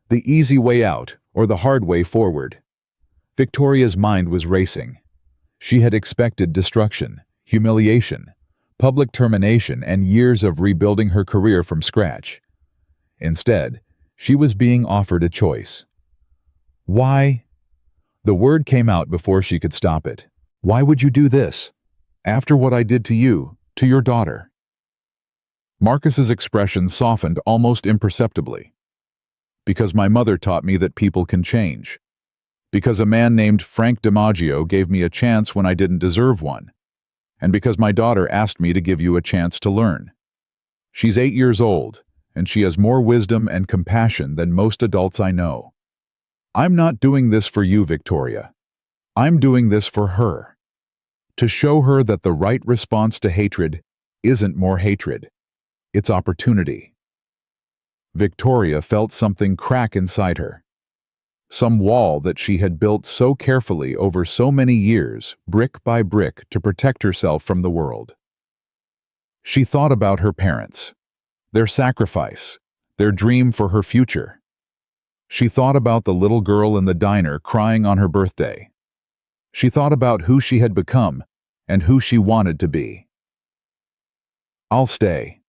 The easy way out or the hard way forward? Victoria's mind was racing. She had expected destruction, humiliation, public termination, and years of rebuilding her career from scratch. Instead, she was being offered a choice. Why? The word came out before she could stop it. Why would you do this? After what I did to you, to your daughter? Marcus's expression softened almost imperceptibly. Because my mother taught me that people can change. Because a man named Frank DiMaggio gave me a chance when I didn't deserve one. And because my daughter asked me to give you a chance to learn. She's 8 years old, and she has more wisdom and compassion than most adults I know. I'm not doing this for you, Victoria. I'm doing this for her. To show her that the right response to hatred isn't more hatred. It's opportunity. Victoria felt something crack inside her. Some wall that she had built so carefully over so many years, brick by brick, to protect herself from the world. She thought about her parents, their sacrifice, their dream for her future. She thought about the little girl in the diner crying on her birthday. She thought about who she had become and who she wanted to be. I'll stay.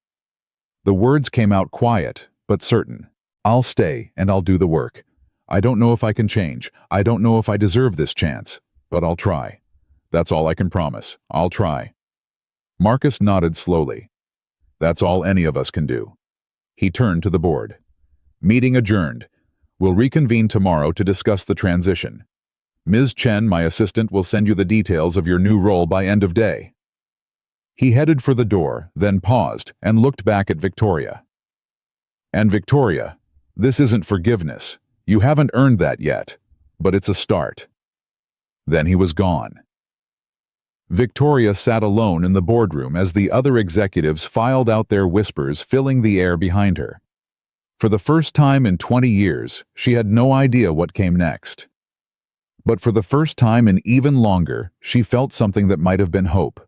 The words came out quiet, but certain. I'll stay and I'll do the work. I don't know if I can change. I don't know if I deserve this chance, but I'll try. That's all I can promise. I'll try. Marcus nodded slowly. That's all any of us can do. He turned to the board. Meeting adjourned. We'll reconvene tomorrow to discuss the transition. Ms. Chen, my assistant, will send you the details of your new role by end of day. He headed for the door, then paused and looked back at Victoria. And Victoria, this isn't forgiveness. You haven't earned that yet, but it's a start. Then he was gone. Victoria sat alone in the boardroom as the other executives filed out their whispers, filling the air behind her. For the first time in 20 years, she had no idea what came next. But for the first time in even longer, she felt something that might have been hope.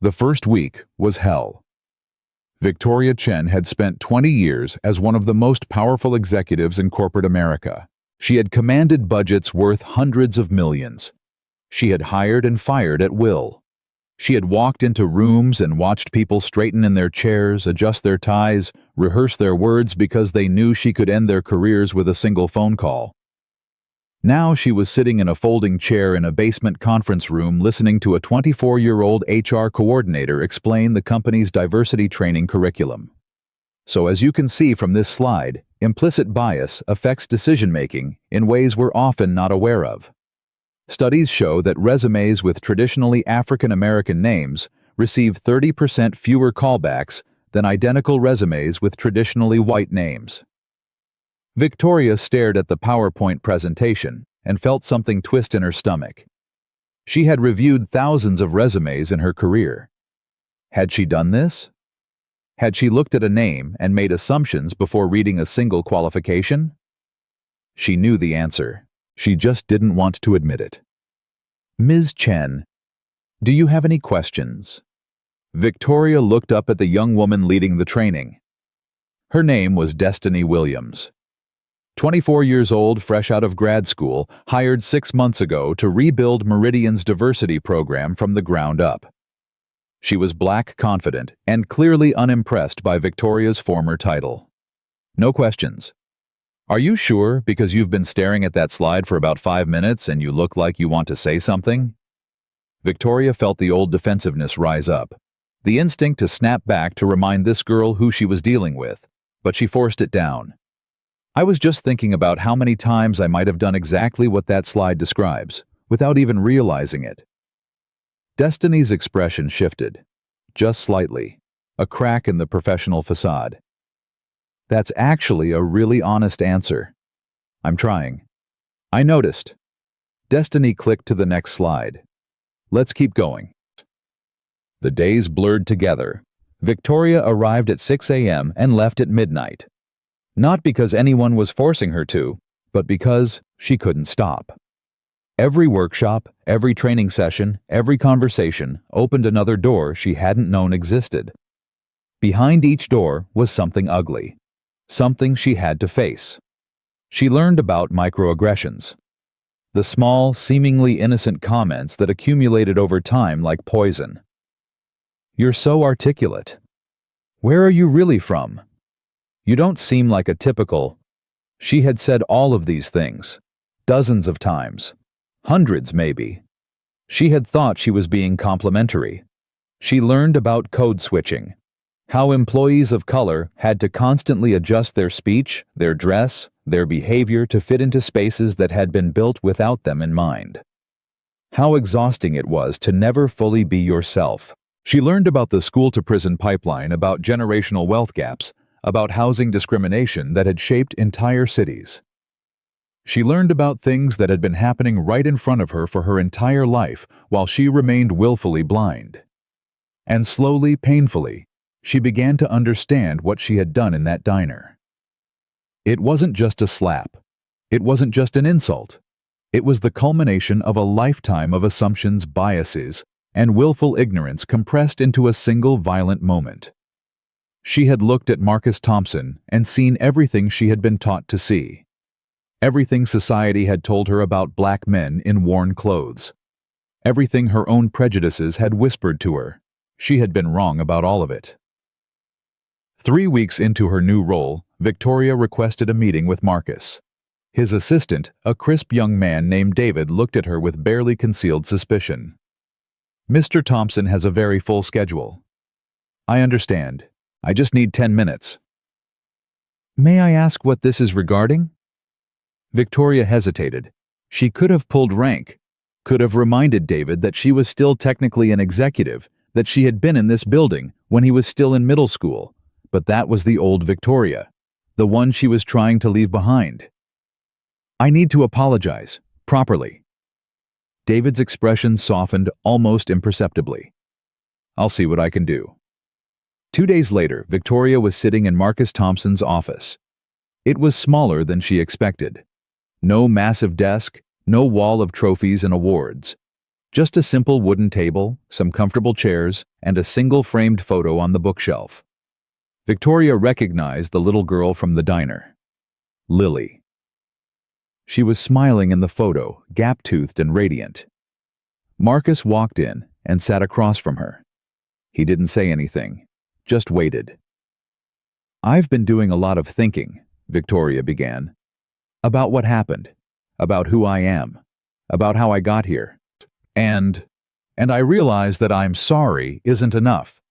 The first week was hell. Victoria Chen had spent 20 years as one of the most powerful executives in corporate America. She had commanded budgets worth hundreds of millions. She had hired and fired at will. She had walked into rooms and watched people straighten in their chairs, adjust their ties, rehearse their words because they knew she could end their careers with a single phone call. Now she was sitting in a folding chair in a basement conference room listening to a 24-year-old HR coordinator explain the company's diversity training curriculum. So as you can see from this slide, implicit bias affects decision-making in ways we're often not aware of. Studies show that resumes with traditionally African American names receive 30% fewer callbacks than identical resumes with traditionally white names. Victoria stared at the PowerPoint presentation and felt something twist in her stomach. She had reviewed thousands of resumes in her career. Had she done this? Had she looked at a name and made assumptions before reading a single qualification? She knew the answer. She just didn't want to admit it. Ms. Chen, do you have any questions? Victoria looked up at the young woman leading the training. Her name was Destiny Williams. 24 years old, fresh out of grad school, hired 6 months ago to rebuild Meridian's diversity program from the ground up. She was black confident and clearly unimpressed by Victoria's former title. No questions. Are you sure because you've been staring at that slide for about 5 minutes and you look like you want to say something? Victoria felt the old defensiveness rise up, the instinct to snap back to remind this girl who she was dealing with, but she forced it down. I was just thinking about how many times I might have done exactly what that slide describes, without even realizing it. Destiny's expression shifted, just slightly, a crack in the professional facade. That's actually a really honest answer. I'm trying. I noticed. Destiny clicked to the next slide. Let's keep going. The days blurred together. Victoria arrived at 6 a.m. and left at midnight. Not because anyone was forcing her to, but because she couldn't stop. Every workshop, every training session, every conversation opened another door she hadn't known existed. Behind each door was something ugly, something she had to face. She learned about microaggressions, the small, seemingly innocent comments that accumulated over time like poison. You're so articulate. Where are you really from? You don't seem like a typical. She had said all of these things, dozens of times, hundreds maybe. She had thought she was being complimentary. She learned about code switching, how employees of color had to constantly adjust their speech, their dress, their behavior to fit into spaces that had been built without them in mind. How exhausting it was to never fully be yourself. She learned about the school-to-prison pipeline, about generational wealth gaps, about housing discrimination that had shaped entire cities. She learned about things that had been happening right in front of her for her entire life while she remained willfully blind. And slowly, painfully, she began to understand what she had done in that diner. It wasn't just a slap. It wasn't just an insult. It was the culmination of a lifetime of assumptions, biases, and willful ignorance compressed into a single violent moment. She had looked at Marcus Thompson and seen everything she had been taught to see. Everything society had told her about black men in worn clothes. Everything her own prejudices had whispered to her. She had been wrong about all of it. 3 weeks into her new role, Victoria requested a meeting with Marcus. His assistant, a crisp young man named David, looked at her with barely concealed suspicion. "Mr. Thompson has a very full schedule." "I understand. I just need 10 minutes. "May I ask what this is regarding?" Victoria hesitated. She could have pulled rank, could have reminded David that she was still technically an executive, that she had been in this building when he was still in middle school, but that was the old Victoria, the one she was trying to leave behind. "I need to apologize, properly." David's expression softened almost imperceptibly. "I'll see what I can do." 2 days later, Victoria was sitting in Marcus Thompson's office. It was smaller than she expected. No massive desk, no wall of trophies and awards. Just a simple wooden table, some comfortable chairs, and a single framed photo on the bookshelf. Victoria recognized the little girl from the diner. Lily. She was smiling in the photo, gap-toothed and radiant. Marcus walked in and sat across from her. He didn't say anything, just waited. "I've been doing a lot of thinking," Victoria began. "About what happened, about who I am, about how I got here. And I realize that 'I'm sorry' isn't enough.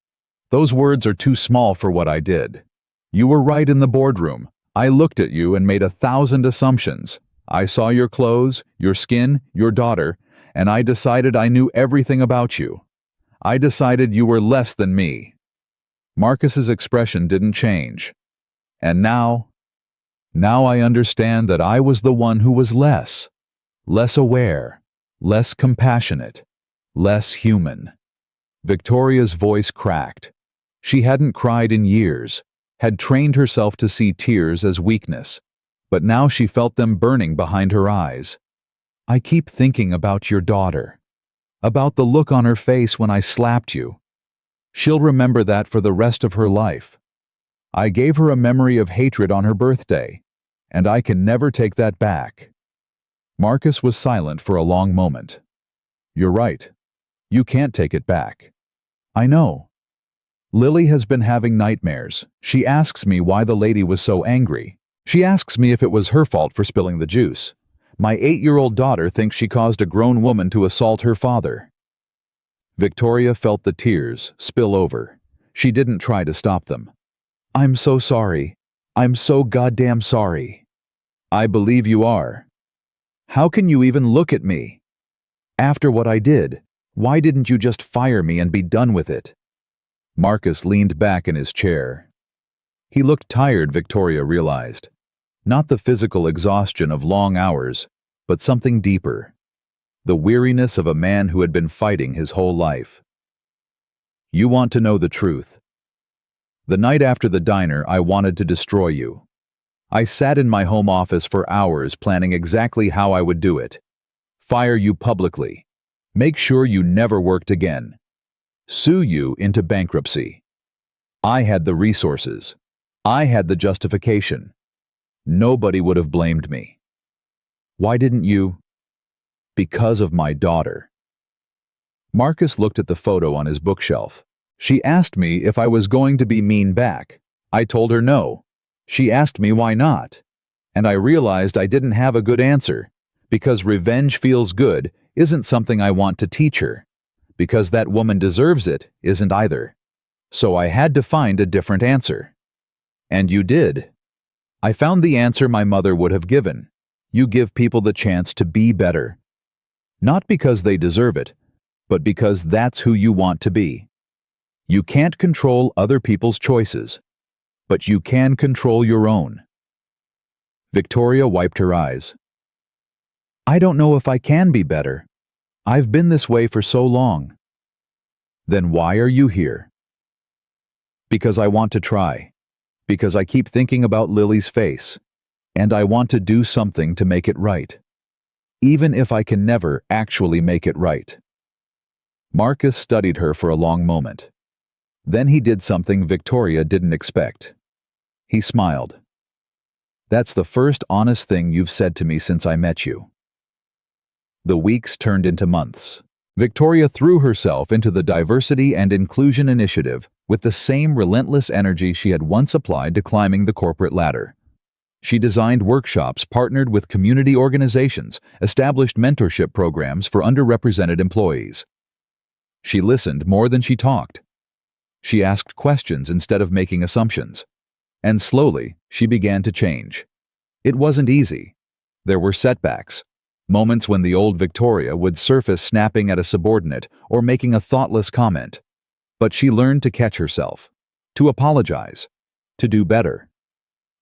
Those words are too small for what I did. You were right in the boardroom. I looked at you and made 1,000 assumptions. I saw your clothes, your skin, your daughter, and I decided I knew everything about you. I decided you were less than me." Marcus's expression didn't change. "And now I understand that I was the one who was less aware, less compassionate, less human." Victoria's voice cracked. She hadn't cried in years, had trained herself to see tears as weakness, but now she felt them burning behind her eyes. "I keep thinking about your daughter, about the look on her face when I slapped you. She'll remember that for the rest of her life. I gave her a memory of hatred on her birthday, and I can never take that back." Marcus was silent for a long moment. "You're right. You can't take it back. I know. Lily has been having nightmares. She asks me why the lady was so angry. She asks me if it was her fault for spilling the juice. My 8-year-old daughter thinks she caused a grown woman to assault her father." Victoria felt the tears spill over. She didn't try to stop them. "I'm so sorry. I'm so goddamn sorry." "I believe you are. How can you even look at me? After what I did, why didn't you just fire me and be done with it?" Marcus leaned back in his chair. He looked tired, Victoria realized. Not the physical exhaustion of long hours, but something deeper. The weariness of a man who had been fighting his whole life. "You want to know the truth. The night after the diner, I wanted to destroy you. I sat in my home office for hours planning exactly how I would do it. Fire you publicly. Make sure you never worked again. Sue you into bankruptcy. I had the resources. I had the justification. Nobody would have blamed me. Why didn't you? Because of my daughter." Marcus looked at the photo on his bookshelf. "She asked me if I was going to be mean back. I told her no. She asked me why not. And I realized I didn't have a good answer, because revenge feels good isn't something I want to teach her. Because that woman deserves it isn't either. So I had to find a different answer. And you did. I found the answer my mother would have given. You give people the chance to be better. Not because they deserve it, but because that's who you want to be. You can't control other people's choices, but you can control your own." Victoria wiped her eyes. I don't know if I can be better. I've been this way for so long. Then why are you here? Because I want to try. Because I keep thinking about Lily's face. And I want to do something to make it right. Even if I can never actually make it right. Marcus studied her for a long moment. Then he did something Victoria didn't expect. He smiled. That's the first honest thing you've said to me since I met you. The weeks turned into months. Victoria threw herself into the diversity and inclusion initiative with the same relentless energy she had once applied to climbing the corporate ladder. She designed workshops, partnered with community organizations, established mentorship programs for underrepresented employees. She listened more than she talked. She asked questions instead of making assumptions. And slowly, she began to change. It wasn't easy. There were setbacks. Moments when the old Victoria would surface snapping at a subordinate or making a thoughtless comment. But she learned to catch herself, to apologize, to do better.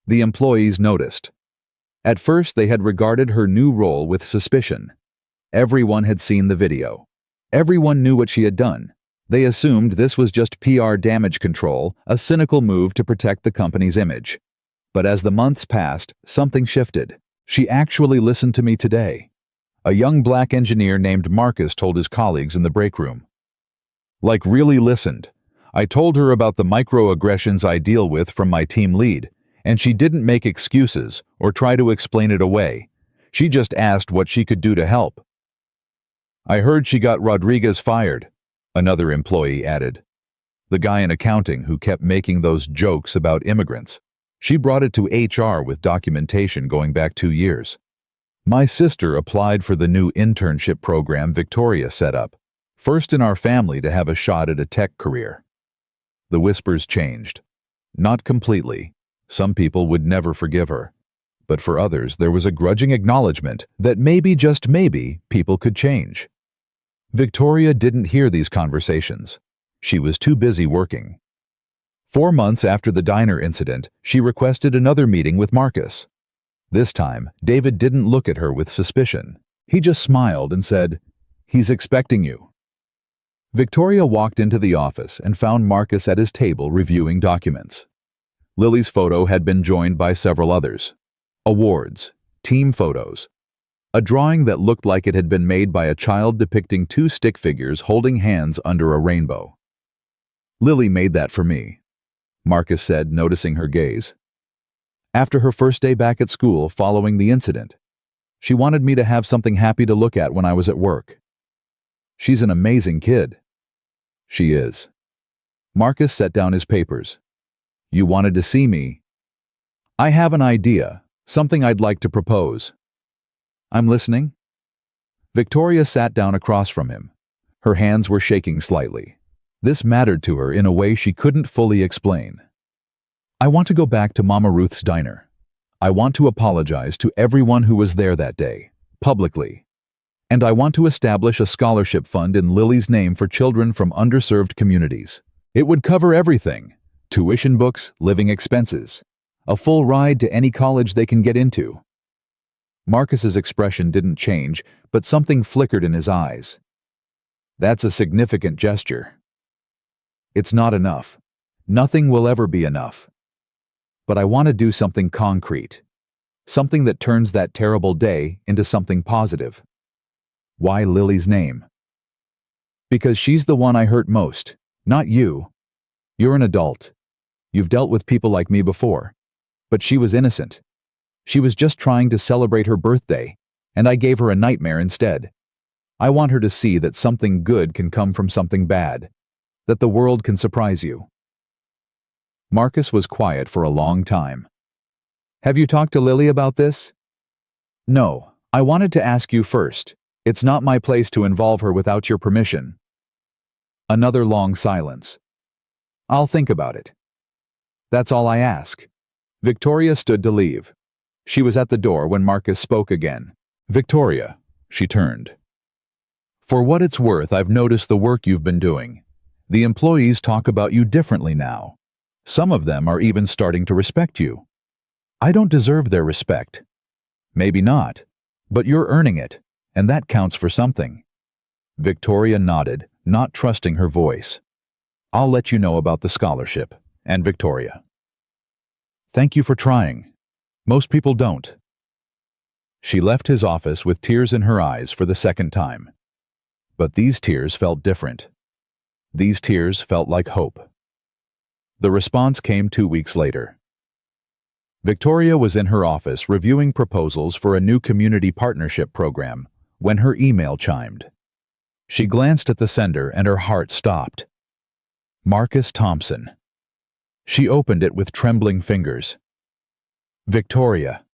The employees noticed. At first, they had regarded her new role with suspicion. Everyone had seen the video. Everyone knew what she had done. They assumed this was just PR damage control, a cynical move to protect the company's image. But as the months passed, something shifted. She actually listened to me today. A young black engineer named Marcus told his colleagues in the break room. Like, really listened. I told her about the microaggressions I deal with from my team lead, and she didn't make excuses or try to explain it away. She just asked what she could do to help. I heard she got Rodriguez fired, another employee added. The guy in accounting who kept making those jokes about immigrants. She brought it to HR with documentation going back 2 years. My sister applied for the new internship program Victoria set up, first in our family to have a shot at a tech career. The whispers changed. Not completely. Some people would never forgive her. But for others, there was a grudging acknowledgement that maybe, just maybe, people could change. Victoria didn't hear these conversations. She was too busy working. 4 months after the diner incident, she requested another meeting with Marcus. This time, David didn't look at her with suspicion. He just smiled and said, "He's expecting you." Victoria walked into the office and found Marcus at his table reviewing documents. Lily's photo had been joined by several others. Awards, team photos. A drawing that looked like it had been made by a child depicting 2 stick figures holding hands under a rainbow. Lily made that for me, Marcus said, noticing her gaze. After her first day back at school following the incident, she wanted me to have something happy to look at when I was at work. She's an amazing kid. She is. Marcus set down his papers. You wanted to see me. I have an idea, something I'd like to propose. I'm listening. Victoria sat down across from him. Her hands were shaking slightly. This mattered to her in a way she couldn't fully explain. I want to go back to Mama Ruth's diner. I want to apologize to everyone who was there that day, publicly. And I want to establish a scholarship fund in Lily's name for children from underserved communities. It would cover everything: tuition, books, living expenses, a full ride to any college they can get into. Marcus's expression didn't change, but something flickered in his eyes. That's a significant gesture. It's not enough. Nothing will ever be enough. But I want to do something concrete. Something that turns that terrible day into something positive. Why Lily's name? Because she's the one I hurt most, not you. You're an adult. You've dealt with people like me before. But she was innocent. She was just trying to celebrate her birthday, and I gave her a nightmare instead. I want her to see that something good can come from something bad, that the world can surprise you. Marcus was quiet for a long time. Have you talked to Lily about this? No, I wanted to ask you first. It's not my place to involve her without your permission. Another long silence. I'll think about it. That's all I ask. Victoria stood to leave. She was at the door when Marcus spoke again. Victoria, she turned. For what it's worth, I've noticed the work you've been doing. The employees talk about you differently now. Some of them are even starting to respect you. I don't deserve their respect. Maybe not. But you're earning it, and that counts for something. Victoria nodded, not trusting her voice. I'll let you know about the scholarship. And Victoria. Thank you for trying. Most people don't. She left his office with tears in her eyes for the second time. But these tears felt different. These tears felt like hope. The response came 2 weeks later. Victoria was in her office reviewing proposals for a new community partnership program when her email chimed. She glanced at the sender and her heart stopped. Marcus Thompson. She opened it with trembling fingers. Victoria,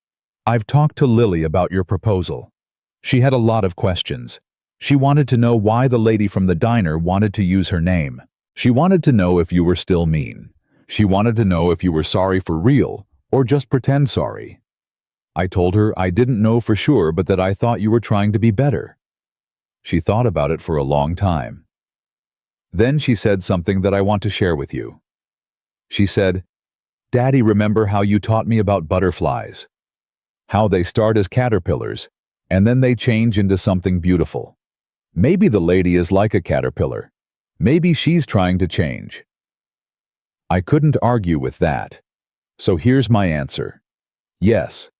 I've talked to Lily about your proposal. She had a lot of questions. She wanted to know why the lady from the diner wanted to use her name. She wanted to know if you were still mean. She wanted to know if you were sorry for real, or just pretend sorry. I told her I didn't know for sure, but that I thought you were trying to be better. She thought about it for a long time. Then she said something that I want to share with you. She said, Daddy, remember how you taught me about butterflies? How they start as caterpillars, and then they change into something beautiful. Maybe the lady is like a caterpillar. Maybe she's trying to change. I couldn't argue with that. So here's my answer. Yes,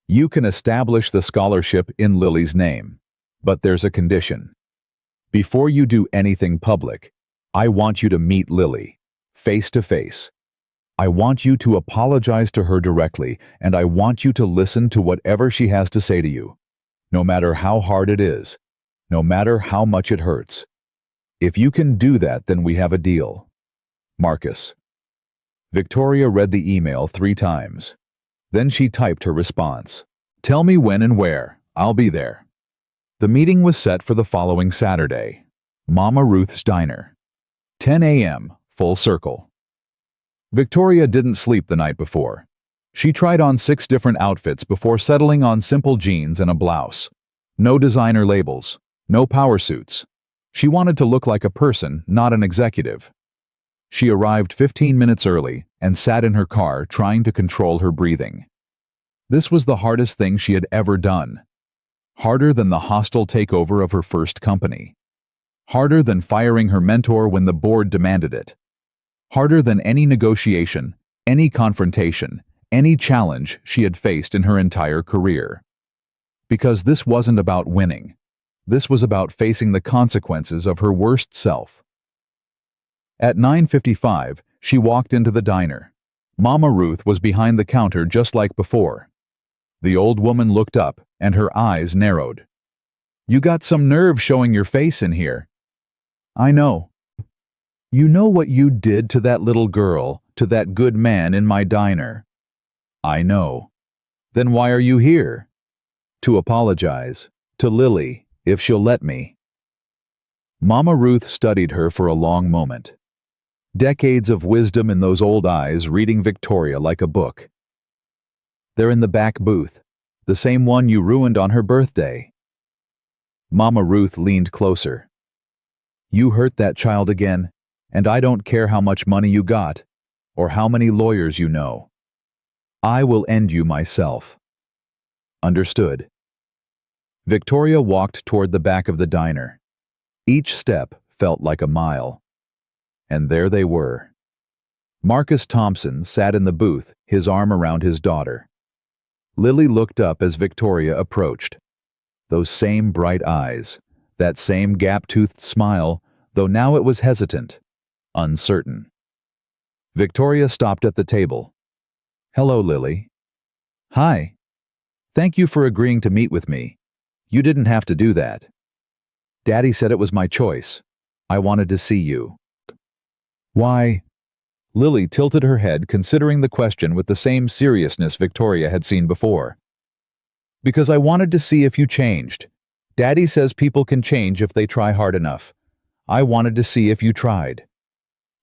you can establish the scholarship in Lily's name, but there's a condition. Before you do anything public, I want you to meet Lily, face to face. I want you to apologize to her directly, and I want you to listen to whatever she has to say to you, no matter how hard it is, no matter how much it hurts. If you can do that, then we have a deal. Marcus. Victoria read the email 3 times. Then she typed her response. Tell me when and where. I'll be there. The meeting was set for the following Saturday. Mama Ruth's Diner. 10 a.m., full circle. Victoria didn't sleep the night before. She tried on 6 different outfits before settling on simple jeans and a blouse. No designer labels, no power suits. She wanted to look like a person, not an executive. She arrived 15 minutes early and sat in her car trying to control her breathing. This was the hardest thing she had ever done. Harder than the hostile takeover of her first company. Harder than firing her mentor when the board demanded it. Harder than any negotiation, any confrontation, any challenge she had faced in her entire career. Because this wasn't about winning. This was about facing the consequences of her worst self. At 9:55, she walked into the diner. Mama Ruth was behind the counter just like before. The old woman looked up, and her eyes narrowed. You got some nerve showing your face in here. I know. You know what you did to that little girl, to that good man in my diner. I know. Then why are you here? To apologize. To Lily, if she'll let me. Mama Ruth studied her for a long moment. Decades of wisdom in those old eyes reading Victoria like a book. They're in the back booth, the same one you ruined on her birthday. Mama Ruth leaned closer. You hurt that child again, and I don't care how much money you got, or how many lawyers you know. I will end you myself. Understood. Victoria walked toward the back of the diner. Each step felt like a mile. And there they were. Marcus Thompson sat in the booth, his arm around his daughter. Lily looked up as Victoria approached. Those same bright eyes, that same gap-toothed smile, though now it was hesitant, uncertain. Victoria stopped at the table. Hello, Lily. Hi. Thank you for agreeing to meet with me. You didn't have to do that. Daddy said it was my choice. I wanted to see you. Why? Lily tilted her head, considering the question with the same seriousness Victoria had seen before. Because I wanted to see if you changed. Daddy says people can change if they try hard enough. I wanted to see if you tried.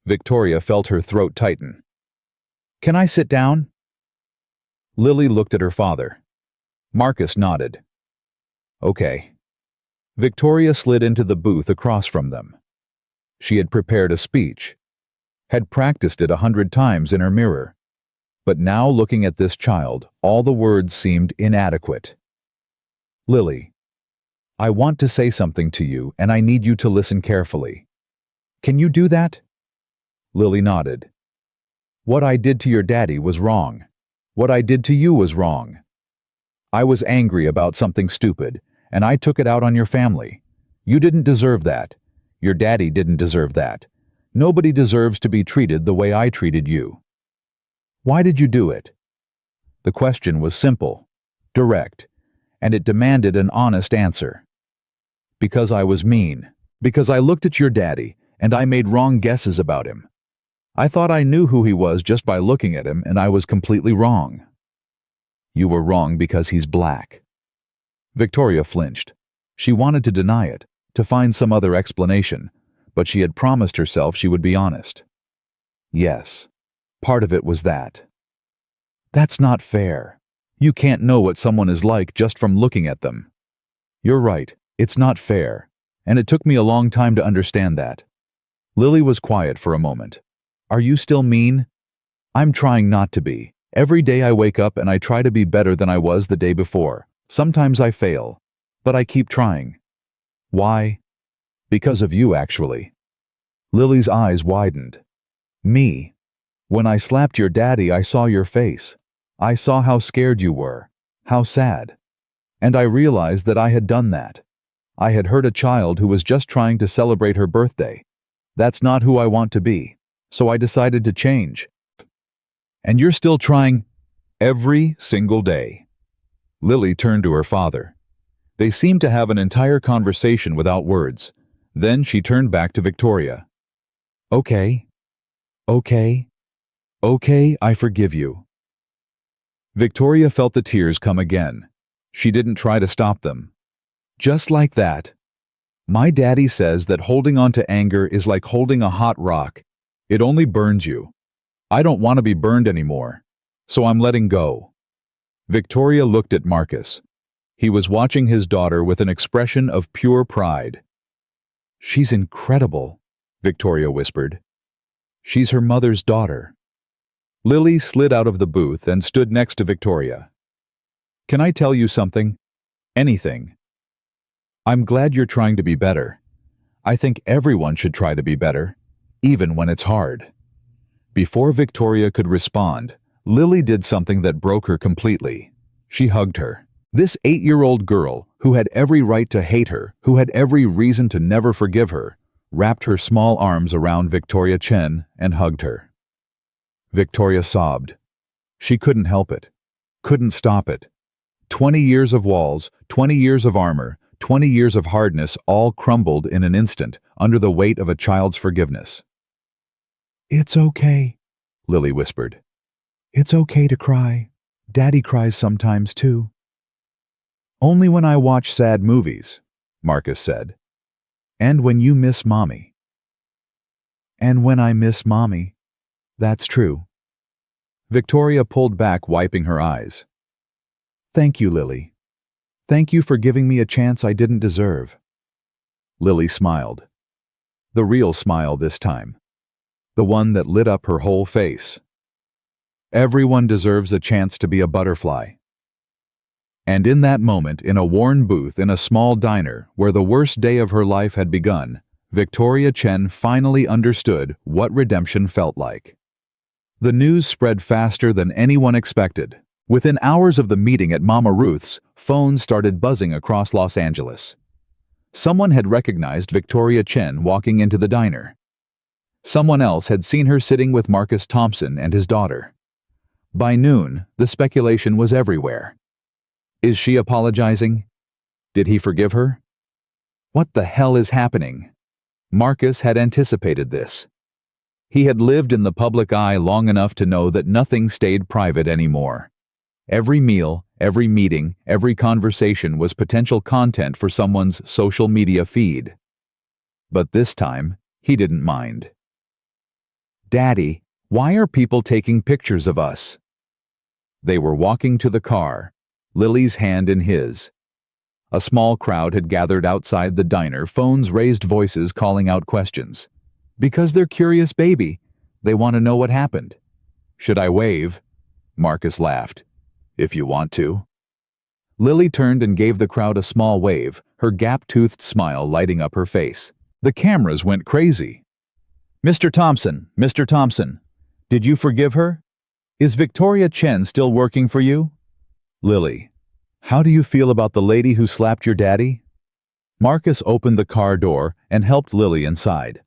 Victoria felt her throat tighten. Can I sit down? Lily looked at her father. Marcus nodded. Okay. Victoria slid into the booth across from them. She had prepared a speech, had practiced it 100 times in her mirror. But now, looking at this child, all the words seemed inadequate. Lily, I want to say something to you and I need you to listen carefully. Can you do that? Lily nodded. What I did to your daddy was wrong. What I did to you was wrong. I was angry about something stupid, and I took it out on your family. You didn't deserve that. Your daddy didn't deserve that. Nobody deserves to be treated the way I treated you. Why did you do it? The question was simple, direct, and it demanded an honest answer. Because I was mean. Because I looked at your daddy, and I made wrong guesses about him. I thought I knew who he was just by looking at him, and I was completely wrong. You were wrong because he's black. Victoria flinched. She wanted to deny it, to find some other explanation, but she had promised herself she would be honest. Yes, part of it was that. That's not fair. You can't know what someone is like just from looking at them. You're right, it's not fair, and it took me a long time to understand that. Lily was quiet for a moment. Are you still mean? I'm trying not to be. Every day I wake up and I try to be better than I was the day before. Sometimes I fail, but I keep trying. Why? Because of you, actually. Lily's eyes widened. Me? When I slapped your daddy, I saw your face. I saw how scared you were, how sad. And I realized that I had done that. I had hurt a child who was just trying to celebrate her birthday. That's not who I want to be, so I decided to change. And you're still trying every single day. Lily turned to her father. They seemed to have an entire conversation without words. Then she turned back to Victoria. Okay, I forgive you. Victoria felt the tears come again. She didn't try to stop them. Just like that. My daddy says that holding on to anger is like holding a hot rock. It only burns you. I don't want to be burned anymore, so I'm letting go. Victoria looked at Marcus. He was watching his daughter with an expression of pure pride. She's incredible, Victoria whispered. She's her mother's daughter. Lily slid out of the booth and stood next to Victoria. Can I tell you something? Anything. I'm glad you're trying to be better. I think everyone should try to be better, even when it's hard. Before Victoria could respond, Lily did something that broke her completely. She hugged her. This 8-year-old girl, who had every right to hate her, who had every reason to never forgive her, wrapped her small arms around Victoria Chen and hugged her. Victoria sobbed. She couldn't help it. Couldn't stop it. 20 years of walls, 20 years of armor, 20 years of hardness all crumbled in an instant under the weight of a child's forgiveness. It's okay, Lily whispered. It's okay to cry. Daddy cries sometimes too. Only when I watch sad movies, Marcus said. And when you miss Mommy. And when I miss Mommy. That's true. Victoria pulled back, wiping her eyes. Thank you, Lily. Thank you for giving me a chance I didn't deserve. Lily smiled. The real smile this time. The one that lit up her whole face. Everyone deserves a chance to be a butterfly. And in that moment, in a worn booth in a small diner where the worst day of her life had begun, Victoria Chen finally understood what redemption felt like. The news spread faster than anyone expected. Within hours of the meeting at Mama Ruth's, phones started buzzing across Los Angeles. Someone had recognized Victoria Chen walking into the diner. Someone else had seen her sitting with Marcus Thompson and his daughter. By noon, the speculation was everywhere. Is she apologizing? Did he forgive her? What the hell is happening? Marcus had anticipated this. He had lived in the public eye long enough to know that nothing stayed private anymore. Every meal, every meeting, every conversation was potential content for someone's social media feed. But this time, he didn't mind. Daddy, why are people taking pictures of us? They were walking to the car, Lily's hand in his. A small crowd had gathered outside the diner, phones raised voices calling out questions. Because they're curious, baby. They want to know what happened. Should I wave? Marcus laughed. If you want to. Lily turned and gave the crowd a small wave, her gap-toothed smile lighting up her face. The cameras went crazy. Mr. Thompson, did you forgive her? Is Victoria Chen still working for you? Lily, how do you feel about the lady who slapped your daddy? Marcus opened the car door and helped Lily inside.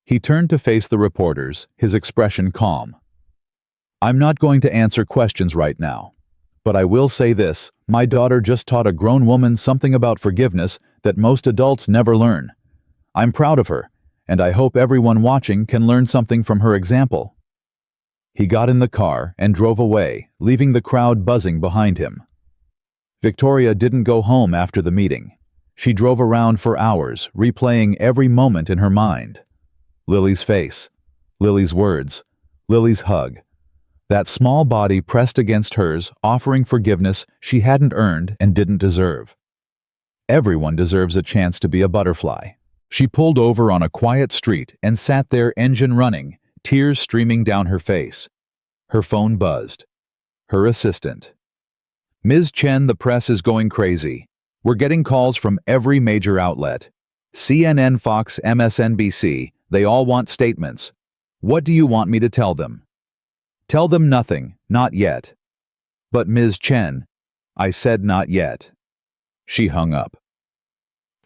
He turned to face the reporters, his expression calm. I'm not going to answer questions right now. But I will say this, my daughter just taught a grown woman something about forgiveness that most adults never learn. I'm proud of her, and I hope everyone watching can learn something from her example. He got in the car and drove away, leaving the crowd buzzing behind him. Victoria didn't go home after the meeting. She drove around for hours, replaying every moment in her mind. Lily's face, Lily's words, Lily's hug. That small body pressed against hers, offering forgiveness she hadn't earned and didn't deserve. Everyone deserves a chance to be a butterfly. She pulled over on a quiet street and sat there, engine running, tears streaming down her face. Her phone buzzed. Her assistant. Ms. Chen, the press is going crazy. We're getting calls from every major outlet. CNN, Fox, MSNBC, they all want statements. What do you want me to tell them? Tell them nothing, not yet. But Ms. Chen, I said not yet. She hung up.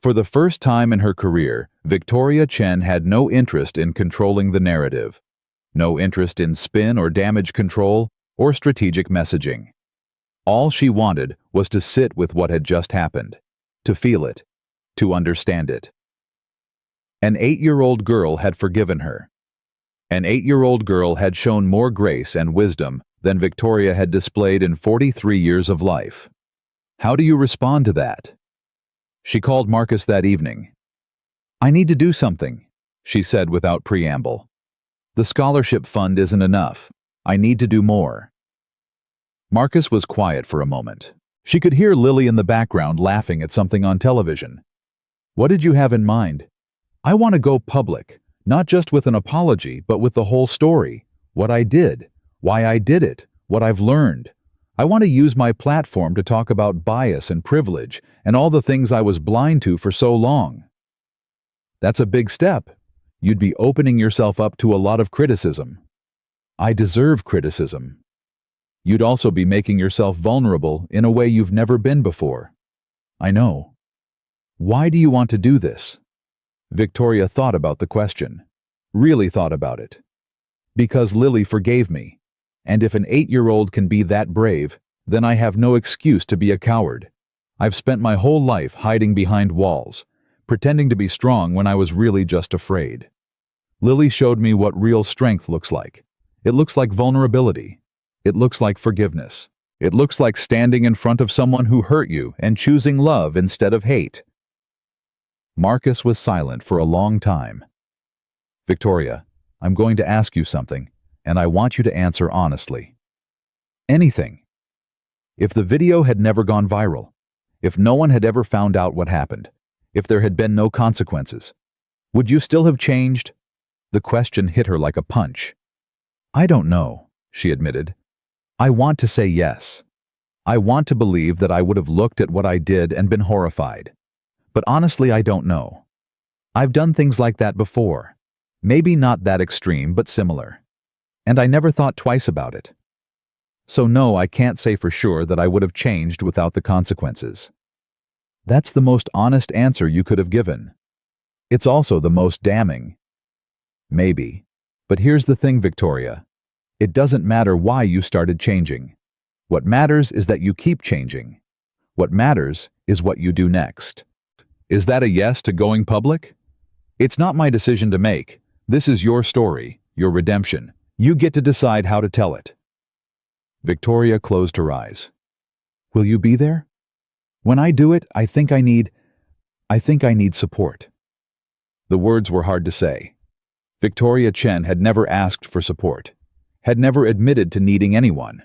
For the first time in her career, Victoria Chen had no interest in controlling the narrative. No interest in spin or damage control or strategic messaging. All she wanted was to sit with what had just happened, to feel it, to understand it. An 8-year-old girl had forgiven her. An 8-year-old girl had shown more grace and wisdom than Victoria had displayed in 43 years of life. How do you respond to that? She called Marcus that evening. I need to do something, she said without preamble. The scholarship fund isn't enough. I need to do more. Marcus was quiet for a moment. She could hear Lily in the background laughing at something on television. What did you have in mind? I want to go public. Not just with an apology, but with the whole story. What I did, why I did it, what I've learned. I want to use my platform to talk about bias and privilege and all the things I was blind to for so long. That's a big step. You'd be opening yourself up to a lot of criticism. I deserve criticism. You'd also be making yourself vulnerable in a way you've never been before. I know. Why do you want to do this? Victoria thought about the question. Really thought about it. Because Lily forgave me. And if an 8-year-old can be that brave, then I have no excuse to be a coward. I've spent my whole life hiding behind walls, pretending to be strong when I was really just afraid. Lily showed me what real strength looks like. It looks like vulnerability. It looks like forgiveness. It looks like standing in front of someone who hurt you and choosing love instead of hate. Marcus was silent for a long time. Victoria, I'm going to ask you something, and I want you to answer honestly. Anything. If the video had never gone viral, if no one had ever found out what happened, if there had been no consequences, would you still have changed? The question hit her like a punch. I don't know, she admitted. I want to say yes. I want to believe that I would have looked at what I did and been horrified. But honestly, I don't know. I've done things like that before. Maybe not that extreme, but similar. And I never thought twice about it. So no, I can't say for sure that I would have changed without the consequences. That's the most honest answer you could have given. It's also the most damning. Maybe. But here's the thing, Victoria. It doesn't matter why you started changing. What matters is that you keep changing. What matters is what you do next. Is that a yes to going public? It's not my decision to make. This is your story, your redemption. You get to decide how to tell it. Victoria closed her eyes. Will you be there? When I do it, I think I need support. The words were hard to say. Victoria Chen had never asked for support, had never admitted to needing anyone.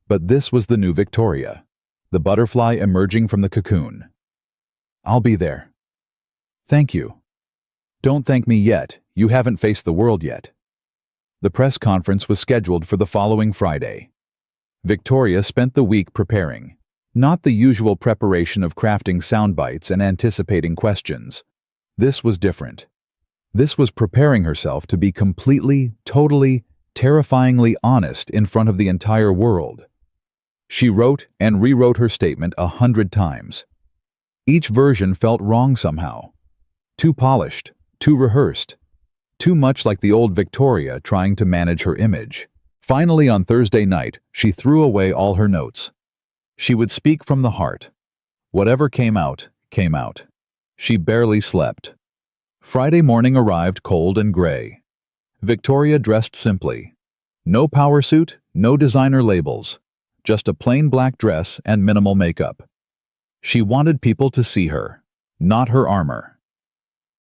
But this was the new Victoria, the butterfly emerging from the cocoon. I'll be there. Thank you. Don't thank me yet. You haven't faced the world yet. The press conference was scheduled for the following Friday. Victoria spent the week preparing. Not the usual preparation of crafting sound bites and anticipating questions. This was different. This was preparing herself to be completely, totally, terrifyingly honest in front of the entire world. She wrote and rewrote her statement 100 times. Each version felt wrong somehow. Too polished, too rehearsed, too much like the old Victoria trying to manage her image. Finally, on Thursday night, she threw away all her notes. She would speak from the heart. Whatever came out, came out. She barely slept. Friday morning arrived cold and gray. Victoria dressed simply. No power suit, no designer labels. Just a plain black dress and minimal makeup. She wanted people to see her, not her armor.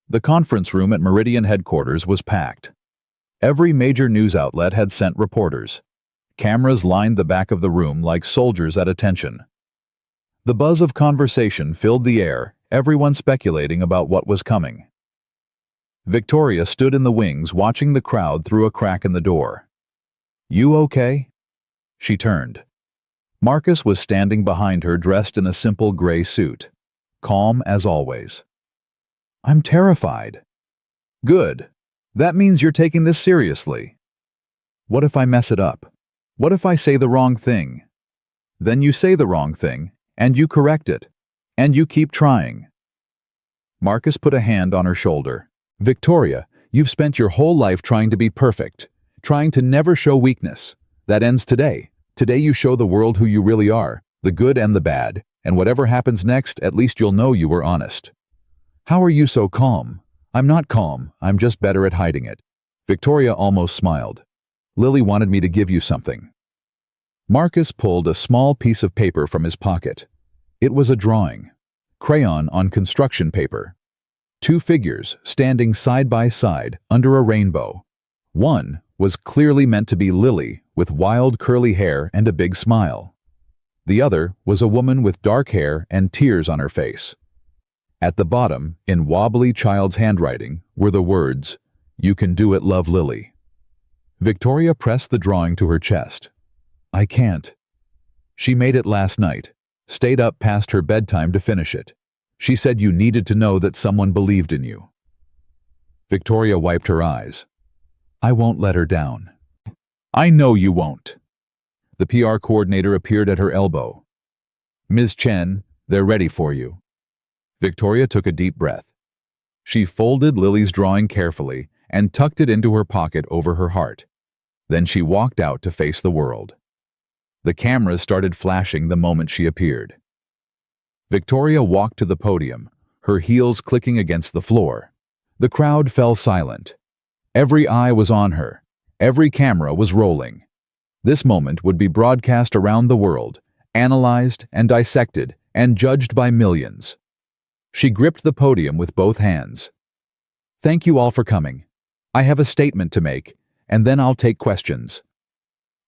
The conference room at Meridian headquarters was packed. Every major news outlet had sent reporters. Cameras lined the back of the room like soldiers at attention. The buzz of conversation filled the air, everyone speculating about what was coming. Victoria stood in the wings watching the crowd through a crack in the door. "You okay?" She turned. Marcus was standing behind her dressed in a simple gray suit, calm as always. "I'm terrified." "Good. That means you're taking this seriously." "What if I mess it up? What if I say the wrong thing?" "Then you say the wrong thing, and you correct it, and you keep trying." Marcus put a hand on her shoulder. "Victoria, you've spent your whole life trying to be perfect, trying to never show weakness. That ends today. Today you show the world who you really are, the good and the bad, and whatever happens next, at least you'll know you were honest." "How are you so calm?" "I'm not calm, I'm just better at hiding it." Victoria almost smiled. "Lily wanted me to give you something." Marcus pulled a small piece of paper from his pocket. It was a drawing, crayon on construction paper. Two figures standing side by side under a rainbow. One was clearly meant to be Lily with wild curly hair and a big smile. The other was a woman with dark hair and tears on her face. At the bottom, in wobbly child's handwriting, were the words, "You can do it, love Lily." Victoria pressed the drawing to her chest. "I can't." She made it last night, stayed up past her bedtime to finish it. She said you needed to know that someone believed in you. Victoria wiped her eyes. "I won't let her down." "I know you won't." The PR coordinator appeared at her elbow. "Ms. Chen, they're ready for you." Victoria took a deep breath. She folded Lily's drawing carefully and tucked it into her pocket over her heart. Then she walked out to face the world. The cameras started flashing the moment she appeared. Victoria walked to the podium, her heels clicking against the floor. The crowd fell silent. Every eye was on her. Every camera was rolling. This moment would be broadcast around the world, analyzed and dissected and judged by millions. She gripped the podium with both hands. "Thank you all for coming. I have a statement to make, and then I'll take questions."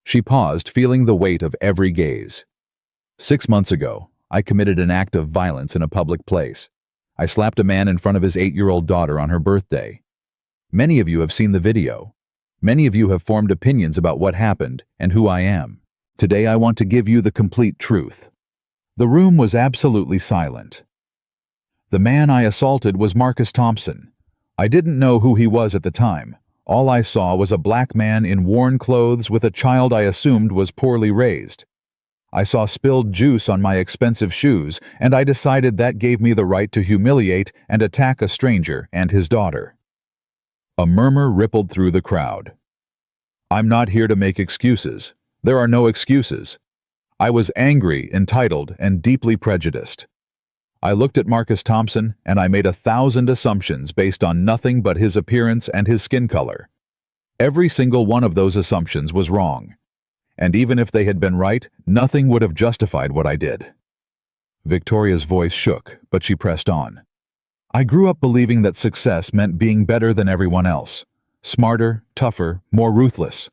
She paused, feeling the weight of every gaze. 6 months ago, I committed an act of violence in a public place. I slapped a man in front of his 8-year-old daughter on her birthday. Many of you have seen the video. Many of you have formed opinions about what happened and who I am. Today I want to give you the complete truth. The room was absolutely silent. The man I assaulted was Marcus Thompson. I didn't know who he was at the time. All I saw was a black man in worn clothes with a child I assumed was poorly raised. I saw spilled juice on my expensive shoes, and I decided that gave me the right to humiliate and attack a stranger and his daughter. A murmur rippled through the crowd. "I'm not here to make excuses. There are no excuses." I was angry, entitled, and deeply prejudiced. I looked at Marcus Thompson, and I made 1,000 assumptions based on nothing but his appearance and his skin color. Every single one of those assumptions was wrong. And even if they had been right, nothing would have justified what I did. Victoria's voice shook, but she pressed on. I grew up believing that success meant being better than everyone else. Smarter, tougher, more ruthless.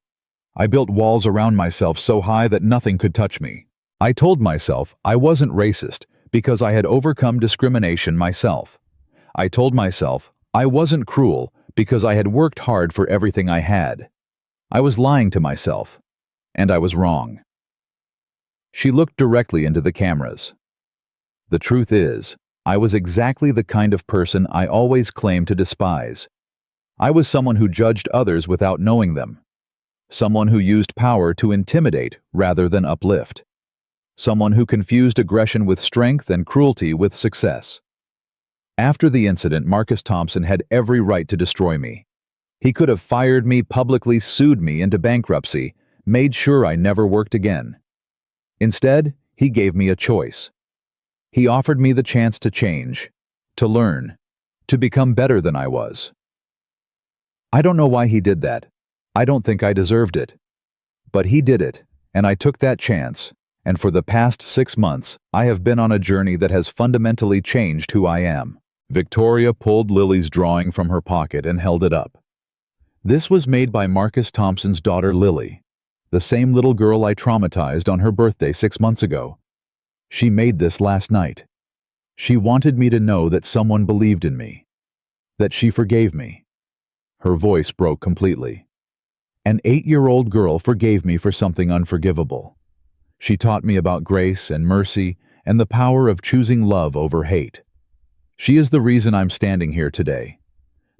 I built walls around myself so high that nothing could touch me. I told myself I wasn't racist because I had overcome discrimination myself. I told myself I wasn't cruel because I had worked hard for everything I had. I was lying to myself. And I was wrong. She looked directly into the cameras. The truth is, I was exactly the kind of person I always claimed to despise. I was someone who judged others without knowing them. Someone who used power to intimidate rather than uplift. Someone who confused aggression with strength and cruelty with success. After the incident, Marcus Thompson had every right to destroy me. He could have fired me, publicly sued me into bankruptcy, made sure I never worked again. Instead, he gave me a choice. He offered me the chance to change, to learn, to become better than I was. I don't know why he did that. I don't think I deserved it. But he did it, and I took that chance, and for the past 6 months, I have been on a journey that has fundamentally changed who I am. Victoria pulled Lily's drawing from her pocket and held it up. This was made by Marcus Thompson's daughter Lily, the same little girl I traumatized on her birthday 6 months ago. She made this last night. She wanted me to know that someone believed in me, that she forgave me. Her voice broke completely. An 8-year-old girl forgave me for something unforgivable. She taught me about grace and mercy and the power of choosing love over hate. She is the reason I'm standing here today.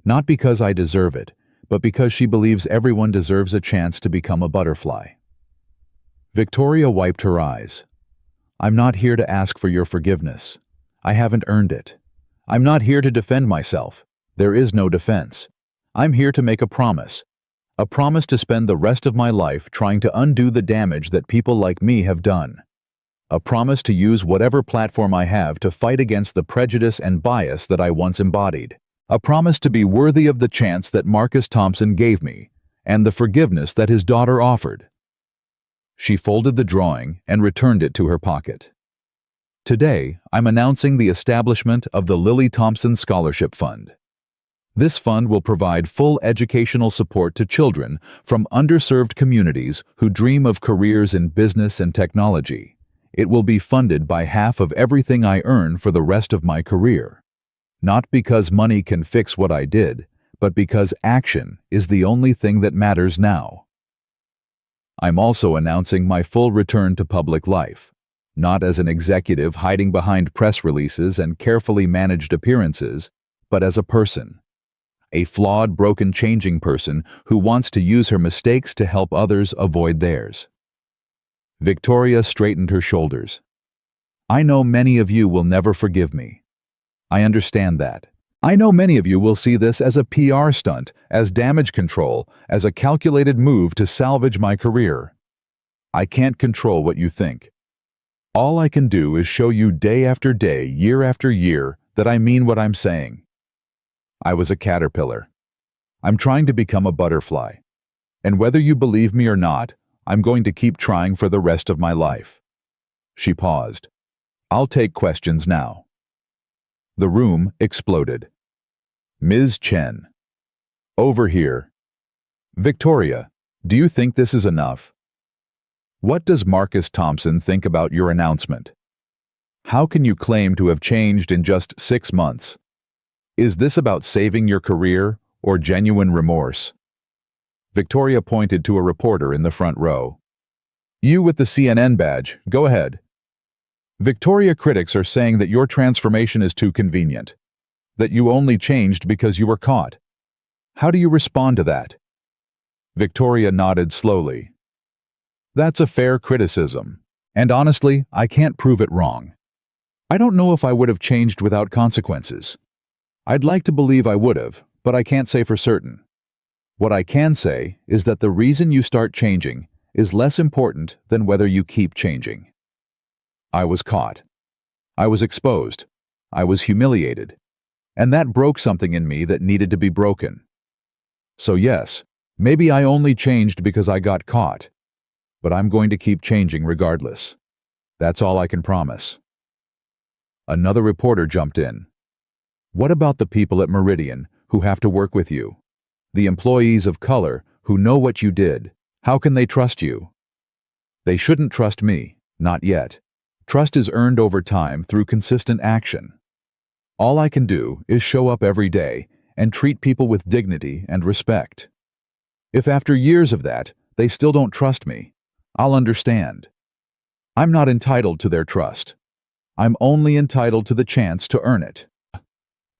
Not because I deserve it, but because she believes everyone deserves a chance to become a butterfly. Victoria wiped her eyes. I'm not here to ask for your forgiveness. I haven't earned it. I'm not here to defend myself. There is no defense. I'm here to make a promise to spend the rest of my life trying to undo the damage that people like me have done. A promise to use whatever platform I have to fight against the prejudice and bias that I once embodied. A promise to be worthy of the chance that Marcus Thompson gave me, and the forgiveness that his daughter offered. She folded the drawing and returned it to her pocket. Today, I'm announcing the establishment of the Lily Thompson Scholarship Fund. This fund will provide full educational support to children from underserved communities who dream of careers in business and technology. It will be funded by half of everything I earn for the rest of my career. Not because money can fix what I did, but because action is the only thing that matters now. I'm also announcing my full return to public life, not as an executive hiding behind press releases and carefully managed appearances, but as a person. A flawed, broken, changing person who wants to use her mistakes to help others avoid theirs. Victoria straightened her shoulders. I know many of you will never forgive me. I understand that. I know many of you will see this as a PR stunt, as damage control, as a calculated move to salvage my career. I can't control what you think. All I can do is show you day after day, year after year, that I mean what I'm saying. I was a caterpillar. I'm trying to become a butterfly. And whether you believe me or not, I'm going to keep trying for the rest of my life. She paused. I'll take questions now. The room exploded. Ms. Chen. Over here. Victoria, do you think this is enough? What does Marcus Thompson think about your announcement? How can you claim to have changed in just 6 months? Is this about saving your career or genuine remorse? Victoria pointed to a reporter in the front row. You with the CNN badge, go ahead. Victoria, critics are saying that your transformation is too convenient, that you only changed because you were caught. How do you respond to that? Victoria nodded slowly. That's a fair criticism, and honestly, I can't prove it wrong. I don't know if I would have changed without consequences. I'd like to believe I would have, but I can't say for certain. What I can say is that the reason you start changing is less important than whether you keep changing. I was caught. I was exposed. I was humiliated. And that broke something in me that needed to be broken. So yes, maybe I only changed because I got caught. But I'm going to keep changing regardless. That's all I can promise. Another reporter jumped in. What about the people at Meridian who have to work with you? The employees of color who know what you did. How can they trust you? They shouldn't trust me, not yet. Trust is earned over time through consistent action. All I can do is show up every day and treat people with dignity and respect. If after years of that, they still don't trust me, I'll understand. I'm not entitled to their trust. I'm only entitled to the chance to earn it.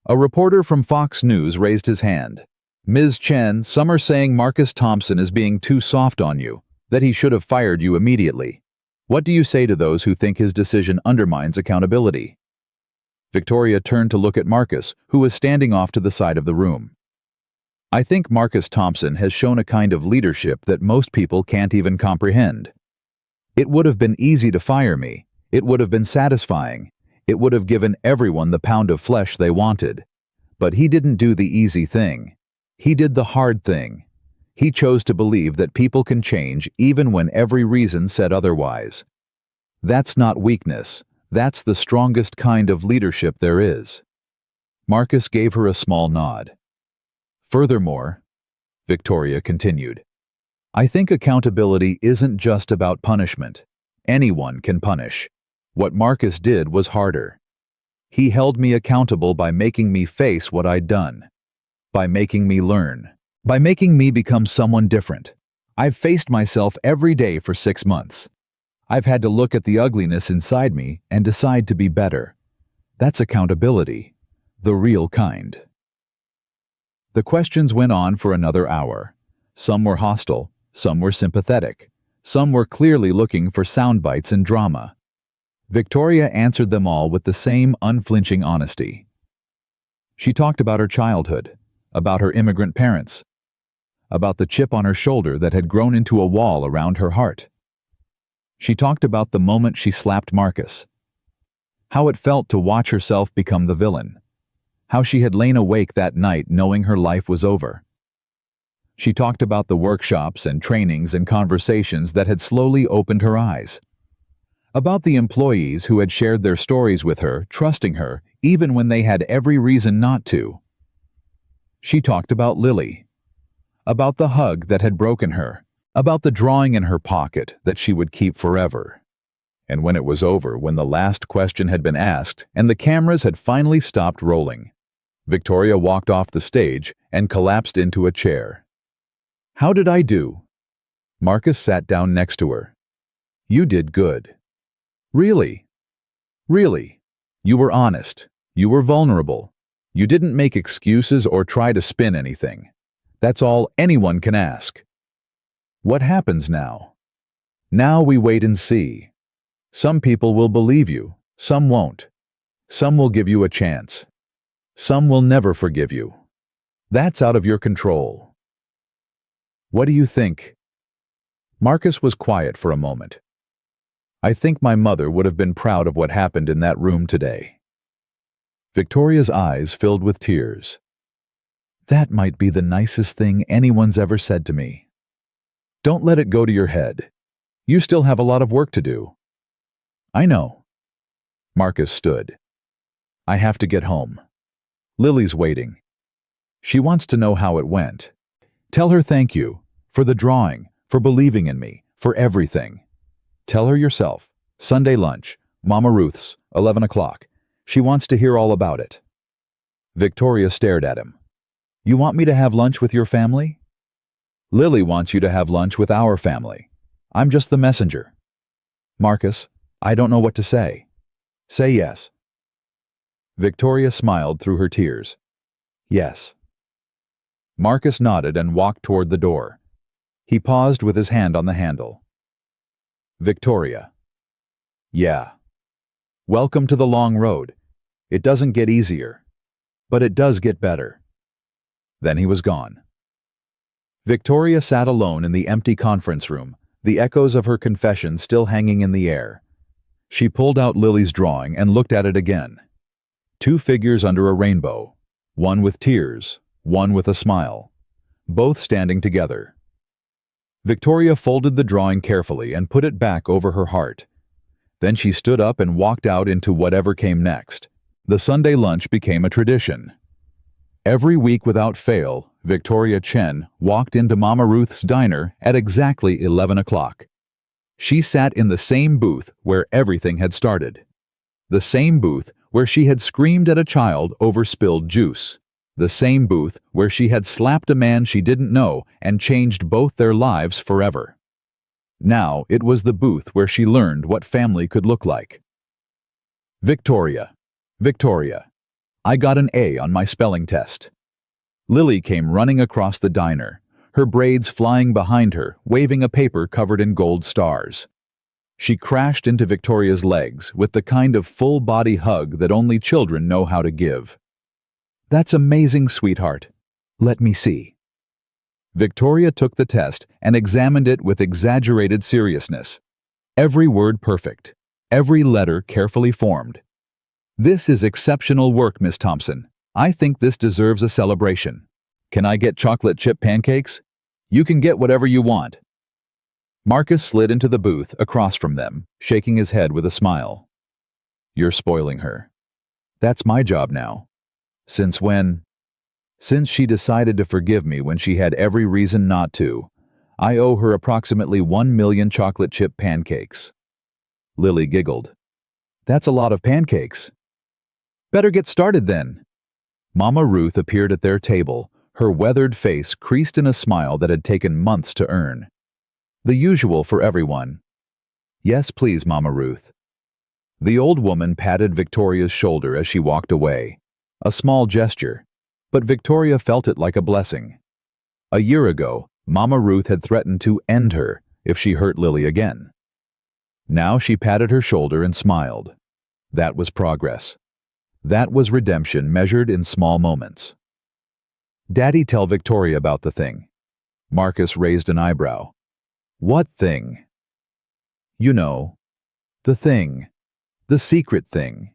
A reporter from Fox News raised his hand. Ms. Chen, some are saying Marcus Thompson is being too soft on you, that he should have fired you immediately. What do you say to those who think his decision undermines accountability? Victoria turned to look at Marcus, who was standing off to the side of the room. I think Marcus Thompson has shown a kind of leadership that most people can't even comprehend. It would have been easy to fire me. It would have been satisfying. It would have given everyone the pound of flesh they wanted. But he didn't do the easy thing. He did the hard thing. He chose to believe that people can change even when every reason said otherwise. That's not weakness. That's the strongest kind of leadership there is. Marcus gave her a small nod. Furthermore, Victoria continued, I think accountability isn't just about punishment. Anyone can punish. What Marcus did was harder. He held me accountable by making me face what I'd done, by making me learn, by making me become someone different. I've faced myself every day for 6 months. I've had to look at the ugliness inside me and decide to be better. That's accountability, the real kind. The questions went on for another hour. Some were hostile, some were sympathetic, some were clearly looking for sound bites and drama. Victoria answered them all with the same unflinching honesty. She talked about her childhood, about her immigrant parents, about the chip on her shoulder that had grown into a wall around her heart. She talked about the moment she slapped Marcus, how it felt to watch herself become the villain, how she had lain awake that night knowing her life was over. She talked about the workshops and trainings and conversations that had slowly opened her eyes, about the employees who had shared their stories with her, trusting her, even when they had every reason not to. She talked about Lily, about the hug that had broken her, about the drawing in her pocket that she would keep forever. And when it was over, when the last question had been asked and the cameras had finally stopped rolling, Victoria walked off the stage and collapsed into a chair. How did I do? Marcus sat down next to her. You did good. Really? Really? You were honest. You were vulnerable. You didn't make excuses or try to spin anything. That's all anyone can ask. What happens now? Now we wait and see. Some people will believe you, some won't. Some will give you a chance. Some will never forgive you. That's out of your control. What do you think? Marcus was quiet for a moment. I think my mother would have been proud of what happened in that room today. Victoria's eyes filled with tears. That might be the nicest thing anyone's ever said to me. Don't let it go to your head. You still have a lot of work to do. I know. Marcus stood. I have to get home. Lily's waiting. She wants to know how it went. Tell her thank you, for the drawing, for believing in me, for everything. Tell her yourself. Sunday lunch, Mama Ruth's, 11 o'clock. She wants to hear all about it. Victoria stared at him. You want me to have lunch with your family? Lily wants you to have lunch with our family. I'm just the messenger. Marcus, I don't know what to say. Say yes. Victoria smiled through her tears. Yes. Marcus nodded and walked toward the door. He paused with his hand on the handle. Victoria. Yeah. Welcome to the long road. It doesn't get easier, but it does get better. Then he was gone. Victoria sat alone in the empty conference room, the echoes of her confession still hanging in the air. She pulled out Lily's drawing and looked at it again. 2 figures under a rainbow, one with tears, one with a smile, both standing together. Victoria folded the drawing carefully and put it back over her heart. Then she stood up and walked out into whatever came next. The Sunday lunch became a tradition. Every week without fail, Victoria Chen walked into Mama Ruth's diner at exactly 11 o'clock. She sat in the same booth where everything had started. The same booth where she had screamed at a child over spilled juice. The same booth where she had slapped a man she didn't know and changed both their lives forever. Now it was the booth where she learned what family could look like. Victoria. Victoria. I got an A on my spelling test. Lily came running across the diner, her braids flying behind her, waving a paper covered in gold stars. She crashed into Victoria's legs with the kind of full-body hug that only children know how to give. "That's amazing, sweetheart. Let me see." Victoria took the test and examined it with exaggerated seriousness. Every word perfect, every letter carefully formed. "This is exceptional work, Miss Thompson. I think this deserves a celebration. Can I get chocolate chip pancakes?" "You can get whatever you want." Marcus slid into the booth across from them, shaking his head with a smile. "You're spoiling her. That's my job now." "Since when?" "Since she decided to forgive me when she had every reason not to. I owe her approximately 1 million chocolate chip pancakes." Lily giggled. "That's a lot of pancakes." "Better get started then." Mama Ruth appeared at their table, her weathered face creased in a smile that had taken months to earn. "The usual for everyone." "Yes, please, Mama Ruth." The old woman patted Victoria's shoulder as she walked away. A small gesture, but Victoria felt it like a blessing. A year ago, Mama Ruth had threatened to end her if she hurt Lily again. Now she patted her shoulder and smiled. That was progress. That was redemption measured in small moments. "Daddy, tell Victoria about the thing." Marcus raised an eyebrow. "What thing?" "You know, the thing. The secret thing."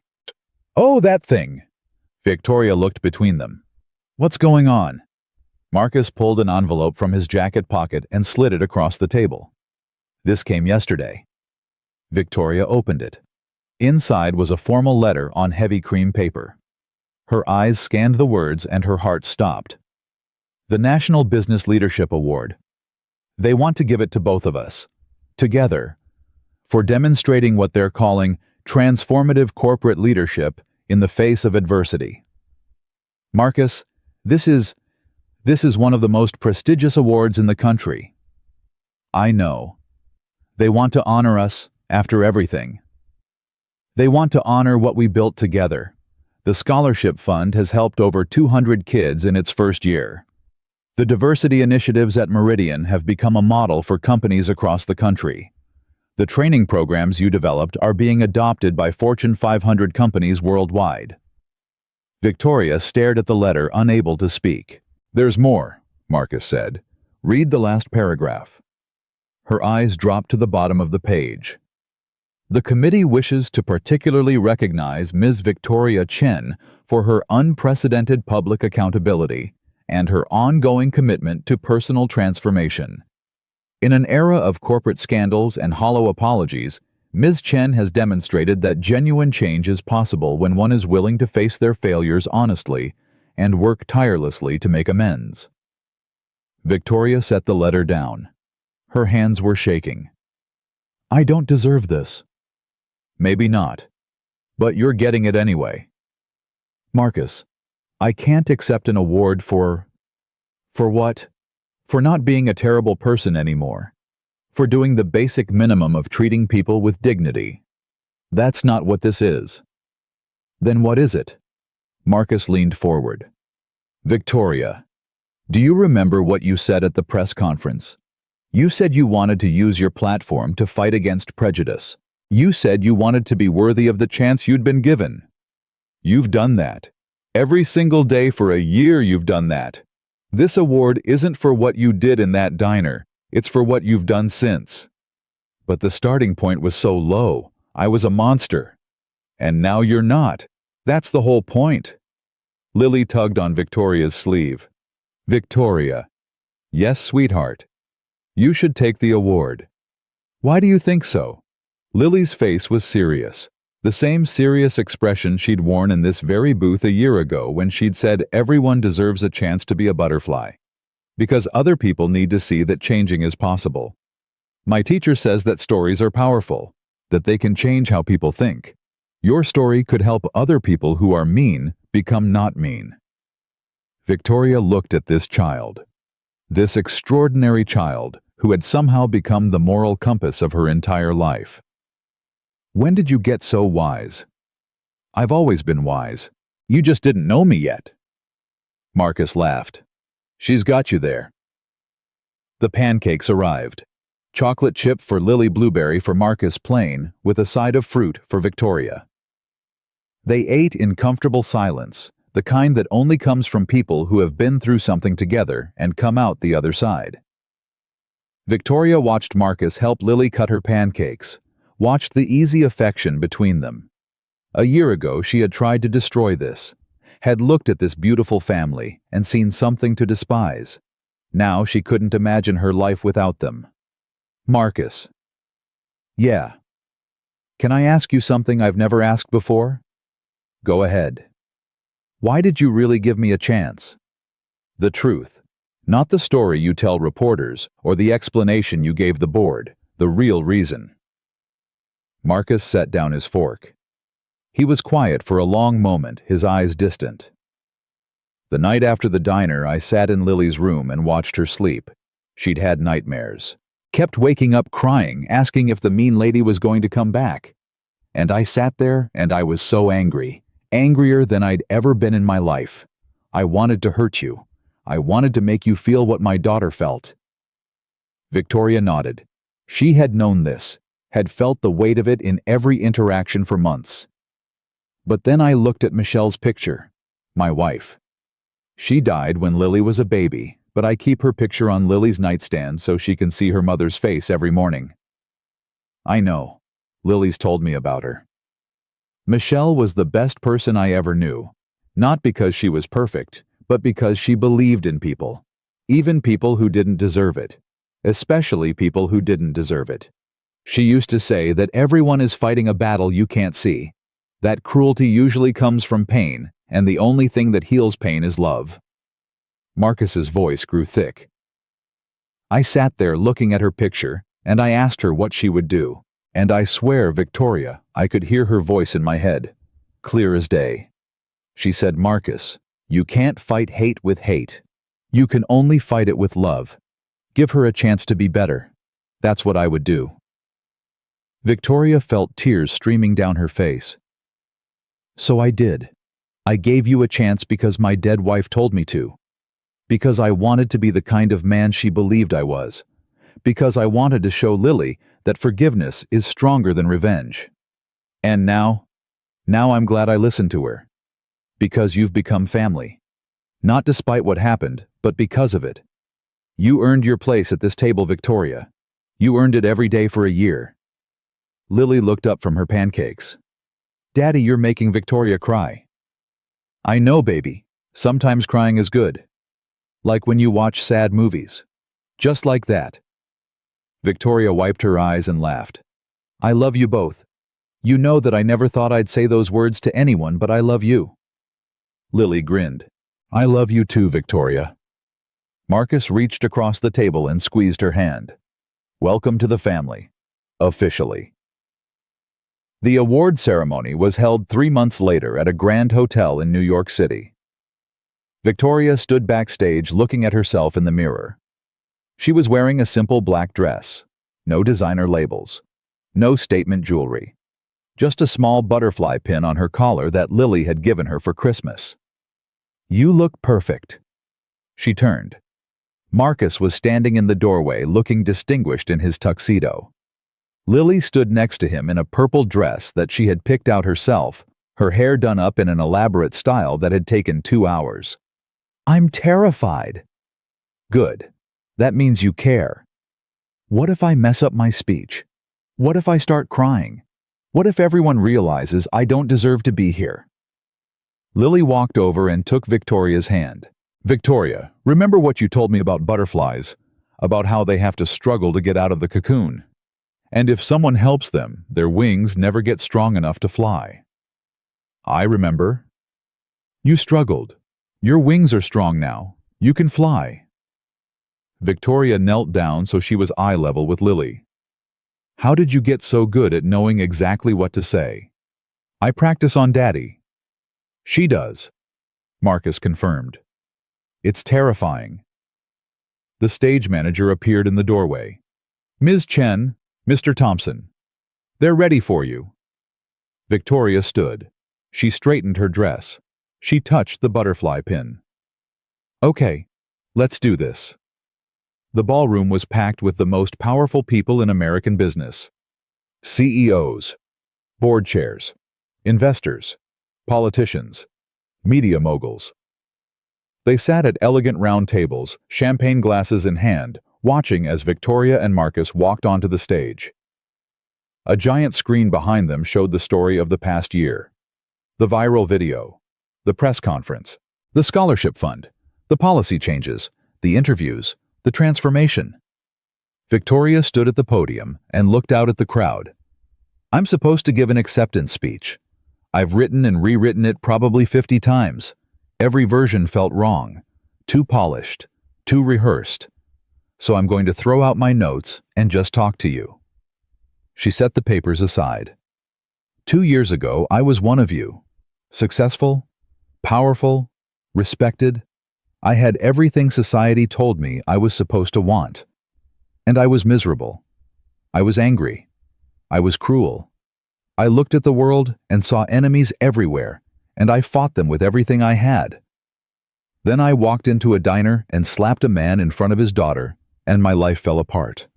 "Oh, that thing." Victoria looked between them. "What's going on?" Marcus pulled an envelope from his jacket pocket and slid it across the table. "This came yesterday." Victoria opened it. Inside was a formal letter on heavy cream paper. Her eyes scanned the words and her heart stopped. "The National Business Leadership Award. They want to give it to both of us, together, for demonstrating what they're calling transformative corporate leadership in the face of adversity. Marcus, this is one of the most prestigious awards in the country." "I know. They want to honor us after everything. They want to honor what we built together. The scholarship fund has helped over 200 kids in its first year. The diversity initiatives at Meridian have become a model for companies across the country. The training programs you developed are being adopted by Fortune 500 companies worldwide." Victoria stared at the letter, unable to speak. "There's more," Marcus said. "Read the last paragraph." Her eyes dropped to the bottom of the page. "The committee wishes to particularly recognize Ms. Victoria Chen for her unprecedented public accountability and her ongoing commitment to personal transformation. In an era of corporate scandals and hollow apologies, Ms. Chen has demonstrated that genuine change is possible when one is willing to face their failures honestly and work tirelessly to make amends." Victoria set the letter down. Her hands were shaking. "I don't deserve this." "Maybe not. But you're getting it anyway." "Marcus, I can't accept an award for what? For not being a terrible person anymore. For doing the basic minimum of treating people with dignity. That's not what this is." "Then what is it?" Marcus leaned forward. "Victoria, do you remember what you said at the press conference? You said you wanted to use your platform to fight against prejudice. You said you wanted to be worthy of the chance you'd been given. You've done that. Every single day for a year you've done that. This award isn't for what you did in that diner, it's for what you've done since. But the starting point was so low, I was a monster. And now you're not. That's the whole point." Lily tugged on Victoria's sleeve. "Victoria." "Yes, sweetheart. You should take the award." "Why do you think so?" Lily's face was serious, the same serious expression she'd worn in this very booth a year ago when she'd said everyone deserves a chance to be a butterfly. "Because other people need to see that changing is possible. My teacher says that stories are powerful, that they can change how people think. Your story could help other people who are mean become not mean." Victoria looked at this child. This extraordinary child who had somehow become the moral compass of her entire life. "When did you get so wise?" "I've always been wise. You just didn't know me yet." Marcus laughed. "She's got you there." The pancakes arrived. Chocolate chip for Lily, blueberry for Marcus, plain, with a side of fruit for Victoria. They ate in comfortable silence, the kind that only comes from people who have been through something together and come out the other side. Victoria watched Marcus help Lily cut her pancakes, watched the easy affection between them. A year ago she had tried to destroy this, had looked at this beautiful family and seen something to despise. Now she couldn't imagine her life without them. "Marcus." "Yeah." "Can I ask you something I've never asked before?" "Go ahead." "Why did you really give me a chance?" "The truth. Not the story you tell reporters or the explanation you gave the board, the real reason." Marcus set down his fork. He was quiet for a long moment, his eyes distant. "The night after the diner, I sat in Lily's room and watched her sleep. She'd had nightmares. Kept waking up crying, asking if the mean lady was going to come back. And I sat there and I was so angry, angrier than I'd ever been in my life. I wanted to hurt you. I wanted to make you feel what my daughter felt." Victoria nodded. She had known this, had felt the weight of it in every interaction for months. "But then I looked at Michelle's picture, my wife. She died when Lily was a baby, but I keep her picture on Lily's nightstand so she can see her mother's face every morning." "I know. Lily's told me about her. Michelle was the best person I ever knew, not because she was perfect, but because she believed in people, even people who didn't deserve it, especially people who didn't deserve it. She used to say that everyone is fighting a battle you can't see, that cruelty usually comes from pain, and the only thing that heals pain is love." Marcus's voice grew thick. "I sat there looking at her picture, and I asked her what she would do. And I swear, Victoria, I could hear her voice in my head, clear as day. She said, 'Marcus, you can't fight hate with hate. You can only fight it with love. Give her a chance to be better.' That's what I would do." Victoria felt tears streaming down her face. "So I did. I gave you a chance because my dead wife told me to. Because I wanted to be the kind of man she believed I was. Because I wanted to show Lily that forgiveness is stronger than revenge. And now I'm glad I listened to her. Because you've become family. Not despite what happened, but because of it. You earned your place at this table, Victoria. You earned it every day for a year." Lily looked up from her pancakes. "Daddy, you're making Victoria cry." "I know, baby. Sometimes crying is good. Like when you watch sad movies. Just like that." Victoria wiped her eyes and laughed. "I love you both. You know that I never thought I'd say those words to anyone, but I love you." Lily grinned. "I love you too, Victoria." Marcus reached across the table and squeezed her hand. "Welcome to the family. Officially." The award ceremony was held 3 months later at a grand hotel in New York City. Victoria stood backstage looking at herself in the mirror. She was wearing a simple black dress, no designer labels, no statement jewelry, just a small butterfly pin on her collar that Lily had given her for Christmas. "You look perfect." She turned. Marcus was standing in the doorway looking distinguished in his tuxedo. Lily stood next to him in a purple dress that she had picked out herself, her hair done up in an elaborate style that had taken 2 hours. "I'm terrified." "Good. That means you care." "What if I mess up my speech? What if I start crying? What if everyone realizes I don't deserve to be here?" Lily walked over and took Victoria's hand. "Victoria, remember what you told me about butterflies, about how they have to struggle to get out of the cocoon. And if someone helps them, their wings never get strong enough to fly." "I remember." "You struggled. Your wings are strong now. You can fly." Victoria knelt down so she was eye level with Lily. "How did you get so good at knowing exactly what to say?" "I practice on Daddy." "She does," Marcus confirmed. "It's terrifying." The stage manager appeared in the doorway. "Ms. Chen, Mr. Thompson, they're ready for you." Victoria stood. She straightened her dress. She touched the butterfly pin. "Okay, let's do this." The ballroom was packed with the most powerful people in American business. CEOs, board chairs, investors, politicians, media moguls. They sat at elegant round tables, champagne glasses in hand, watching as Victoria and Marcus walked onto the stage. A giant screen behind them showed the story of the past year. The viral video, the press conference, the scholarship fund, the policy changes, the interviews, the transformation. Victoria stood at the podium and looked out at the crowd. "I'm supposed to give an acceptance speech. I've written and rewritten it probably 50 times. Every version felt wrong, too polished, too rehearsed. So I'm going to throw out my notes and just talk to you." She set the papers aside. 2 years ago, I was one of you. Successful, powerful, respected. I had everything society told me I was supposed to want. And I was miserable. I was angry. I was cruel. I looked at the world and saw enemies everywhere, and I fought them with everything I had. Then I walked into a diner and slapped a man in front of his daughter, and my life fell apart.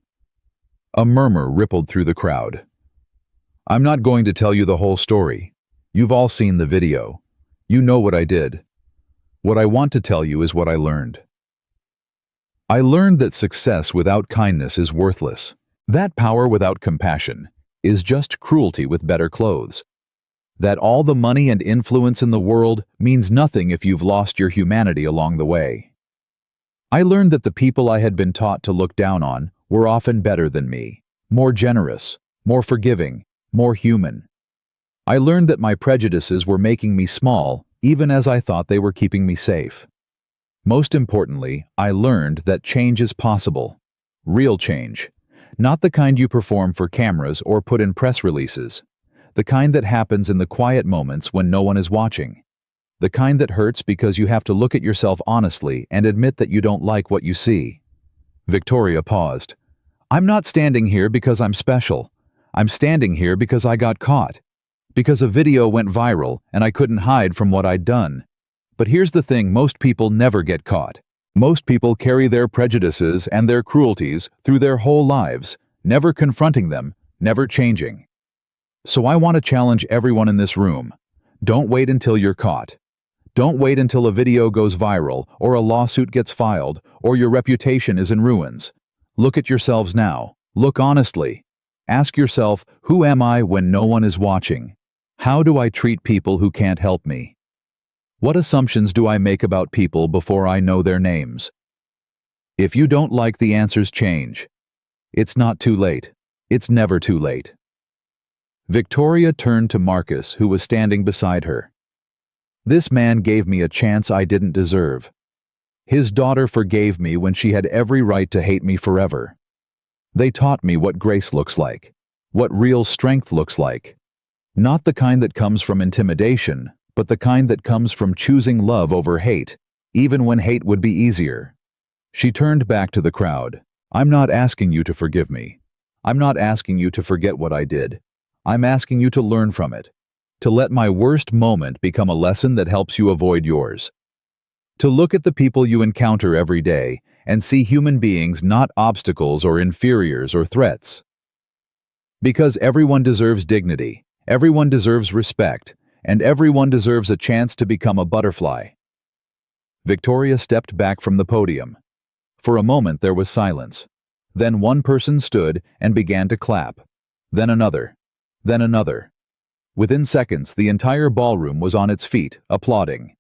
A murmur rippled through the crowd. "I'm not going to tell you the whole story. You've all seen the video. You know what I did. What I want to tell you is what I learned. I learned that success without kindness is worthless. That power without compassion is just cruelty with better clothes. That all the money and influence in the world means nothing if you've lost your humanity along the way. I learned that the people I had been taught to look down on were often better than me, more generous, more forgiving, more human. I learned that my prejudices were making me small, even as I thought they were keeping me safe. Most importantly, I learned that change is possible. Real change. Not the kind you perform for cameras or put in press releases. The kind that happens in the quiet moments when no one is watching. The kind that hurts because you have to look at yourself honestly and admit that you don't like what you see. Victoria paused. "I'm not standing here because I'm special. I'm standing here because I got caught. Because a video went viral and I couldn't hide from what I'd done. But here's the thing, most people never get caught. Most people carry their prejudices and their cruelties through their whole lives, never confronting them, never changing. So I want to challenge everyone in this room. Don't wait until you're caught. Don't wait until a video goes viral or a lawsuit gets filed or your reputation is in ruins. Look at yourselves now. Look honestly. Ask yourself, who am I when no one is watching? How do I treat people who can't help me? What assumptions do I make about people before I know their names? If you don't like the answers, change. It's not too late. It's never too late." Victoria turned to Marcus, who was standing beside her. "This man gave me a chance I didn't deserve. His daughter forgave me when she had every right to hate me forever. They taught me what grace looks like, what real strength looks like. Not the kind that comes from intimidation, but the kind that comes from choosing love over hate, even when hate would be easier." She turned back to the crowd. "I'm not asking you to forgive me. I'm not asking you to forget what I did. I'm asking you to learn from it, to let my worst moment become a lesson that helps you avoid yours. To look at the people you encounter every day and see human beings, not obstacles or inferiors or threats. Because everyone deserves dignity, everyone deserves respect, and everyone deserves a chance to become a butterfly." Victoria stepped back from the podium. For a moment there was silence. Then one person stood and began to clap. Then another. Then another. Within seconds, the entire ballroom was on its feet, applauding.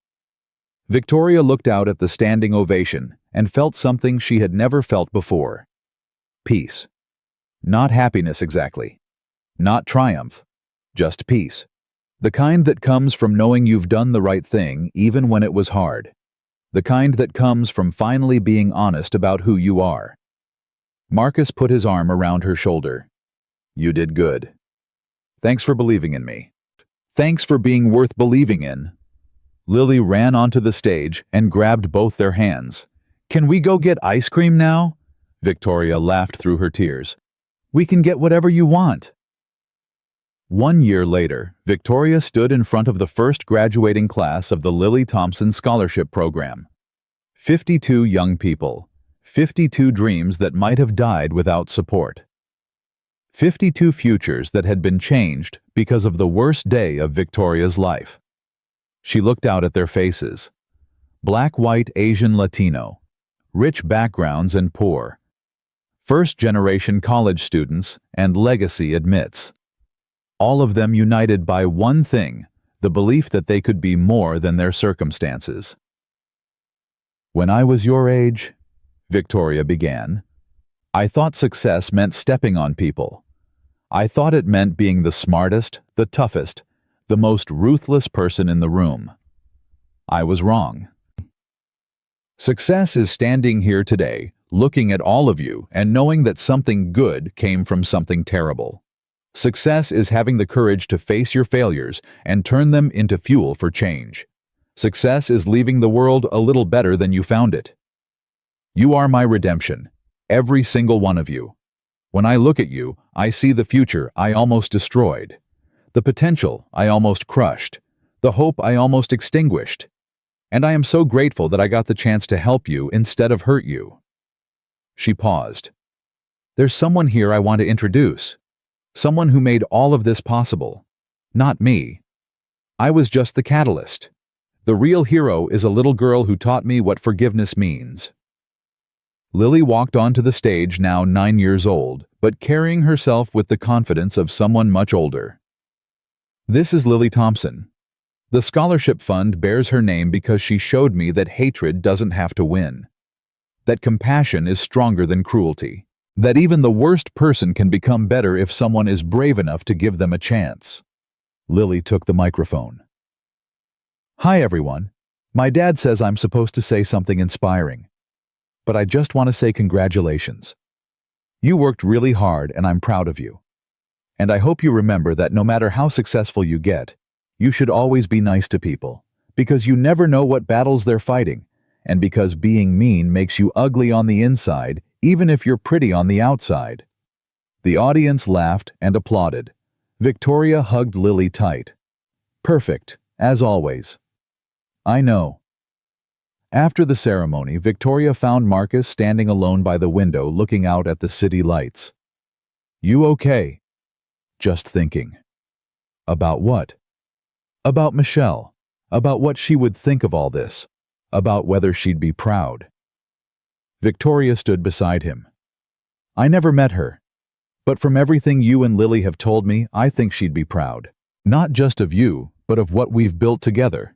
Victoria looked out at the standing ovation and felt something she had never felt before. Peace. Not happiness exactly. Not triumph. Just peace. The kind that comes from knowing you've done the right thing even when it was hard. The kind that comes from finally being honest about who you are. Marcus put his arm around her shoulder. "You did good. Thanks for believing in me. Thanks for being worth believing in." Lily ran onto the stage and grabbed both their hands. Can we go get ice cream now? Victoria laughed through her tears. We can get whatever you want. 1 year later, Victoria stood in front of the first graduating class of the Lily Thompson Scholarship Program. 52 young people, 52 dreams that might have died without support. 52 futures that had been changed because of the worst day of Victoria's life. She looked out at their faces. Black, white, Asian, Latino. Rich backgrounds and poor. First-generation college students and legacy admits. All of them united by one thing, the belief that they could be more than their circumstances. When I was your age, Victoria began, I thought success meant stepping on people. I thought it meant being the smartest, the toughest, the most ruthless person in the room. I was wrong. Success is standing here today, looking at all of you and knowing that something good came from something terrible. Success is having the courage to face your failures and turn them into fuel for change. Success is leaving the world a little better than you found it. You are my redemption, every single one of you. When I look at you, I see the future I almost destroyed, the potential I almost crushed, the hope I almost extinguished. And I am so grateful that I got the chance to help you instead of hurt you. She paused. There's someone here I want to introduce. Someone who made all of this possible. Not me. I was just the catalyst. The real hero is a little girl who taught me what forgiveness means. Lily walked onto the stage, now 9 years old, but carrying herself with the confidence of someone much older. This is Lily Thompson. The scholarship fund bears her name because she showed me that hatred doesn't have to win. That compassion is stronger than cruelty. That even the worst person can become better if someone is brave enough to give them a chance. Lily took the microphone. Hi everyone. My dad says I'm supposed to say something inspiring. But I just want to say congratulations. You worked really hard and I'm proud of you. And I hope you remember that no matter how successful you get, you should always be nice to people, because you never know what battles they're fighting, and because being mean makes you ugly on the inside, even if you're pretty on the outside. The audience laughed and applauded. Victoria hugged Lily tight. Perfect, as always. I know. After the ceremony, Victoria found Marcus standing alone by the window looking out at the city lights. You okay? Just thinking. About what? About Michelle. About what she would think of all this. About whether she'd be proud. Victoria stood beside him. I never met her. But from everything you and Lily have told me, I think she'd be proud. Not just of you, but of what we've built together.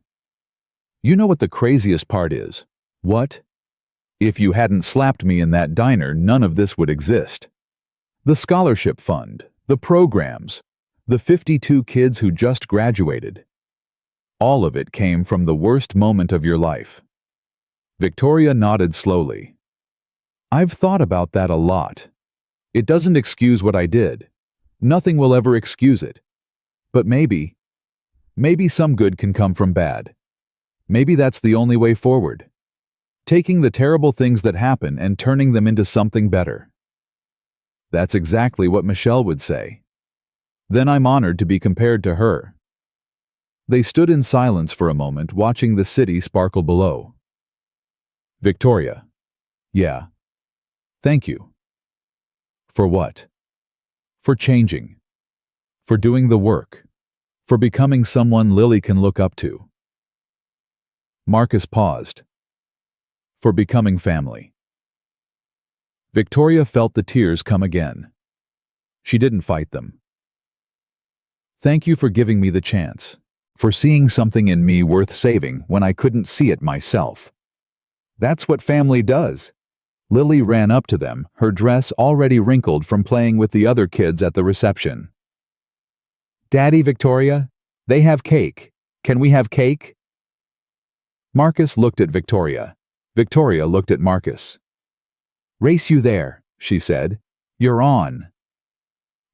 You know what the craziest part is? What? If you hadn't slapped me in that diner, none of this would exist. The scholarship fund, the programs, the 52 kids who just graduated. All of it came from the worst moment of your life. Victoria nodded slowly. I've thought about that a lot. It doesn't excuse what I did. Nothing will ever excuse it. But maybe some good can come from bad. Maybe that's the only way forward. Taking the terrible things that happen and turning them into something better. That's exactly what Michelle would say. Then I'm honored to be compared to her. They stood in silence for a moment, watching the city sparkle below. Victoria. Yeah. Thank you. For what? For changing. For doing the work. For becoming someone Lily can look up to. Marcus paused. For becoming family. Victoria felt the tears come again. She didn't fight them. Thank you for giving me the chance. For seeing something in me worth saving when I couldn't see it myself. That's what family does. Lily ran up to them, her dress already wrinkled from playing with the other kids at the reception. Daddy, Victoria, they have cake. Can we have cake? Marcus looked at Victoria. Victoria looked at Marcus. Race you there, she said. You're on.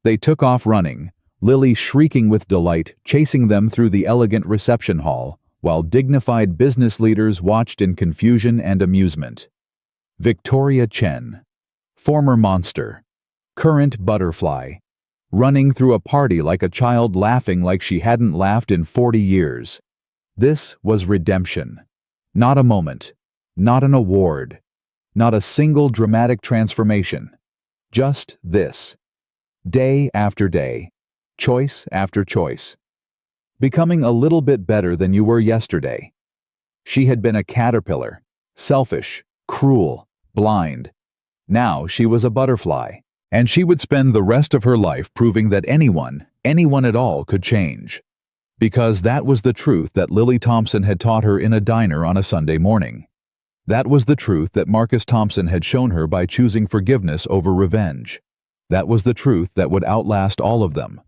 They took off running, Lily shrieking with delight, chasing them through the elegant reception hall, while dignified business leaders watched in confusion and amusement. Victoria Chen, former monster, current butterfly, running through a party like a child laughing like she hadn't laughed in 40 years. This was redemption. Not a moment, not an award, not a single dramatic transformation. Just this. Day after day, choice after choice. Becoming a little bit better than you were yesterday. She had been a caterpillar, selfish, cruel, blind. Now she was a butterfly, and she would spend the rest of her life proving that anyone at all could change. Because that was the truth that Lily Thompson had taught her in a diner on a Sunday morning. That was the truth that Marcus Thompson had shown her by choosing forgiveness over revenge. That was the truth that would outlast all of them.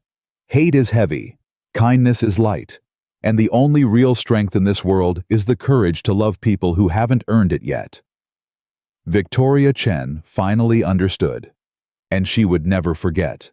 Hate is heavy, kindness is light, and the only real strength in this world is the courage to love people who haven't earned it yet. Victoria Chen finally understood, and she would never forget.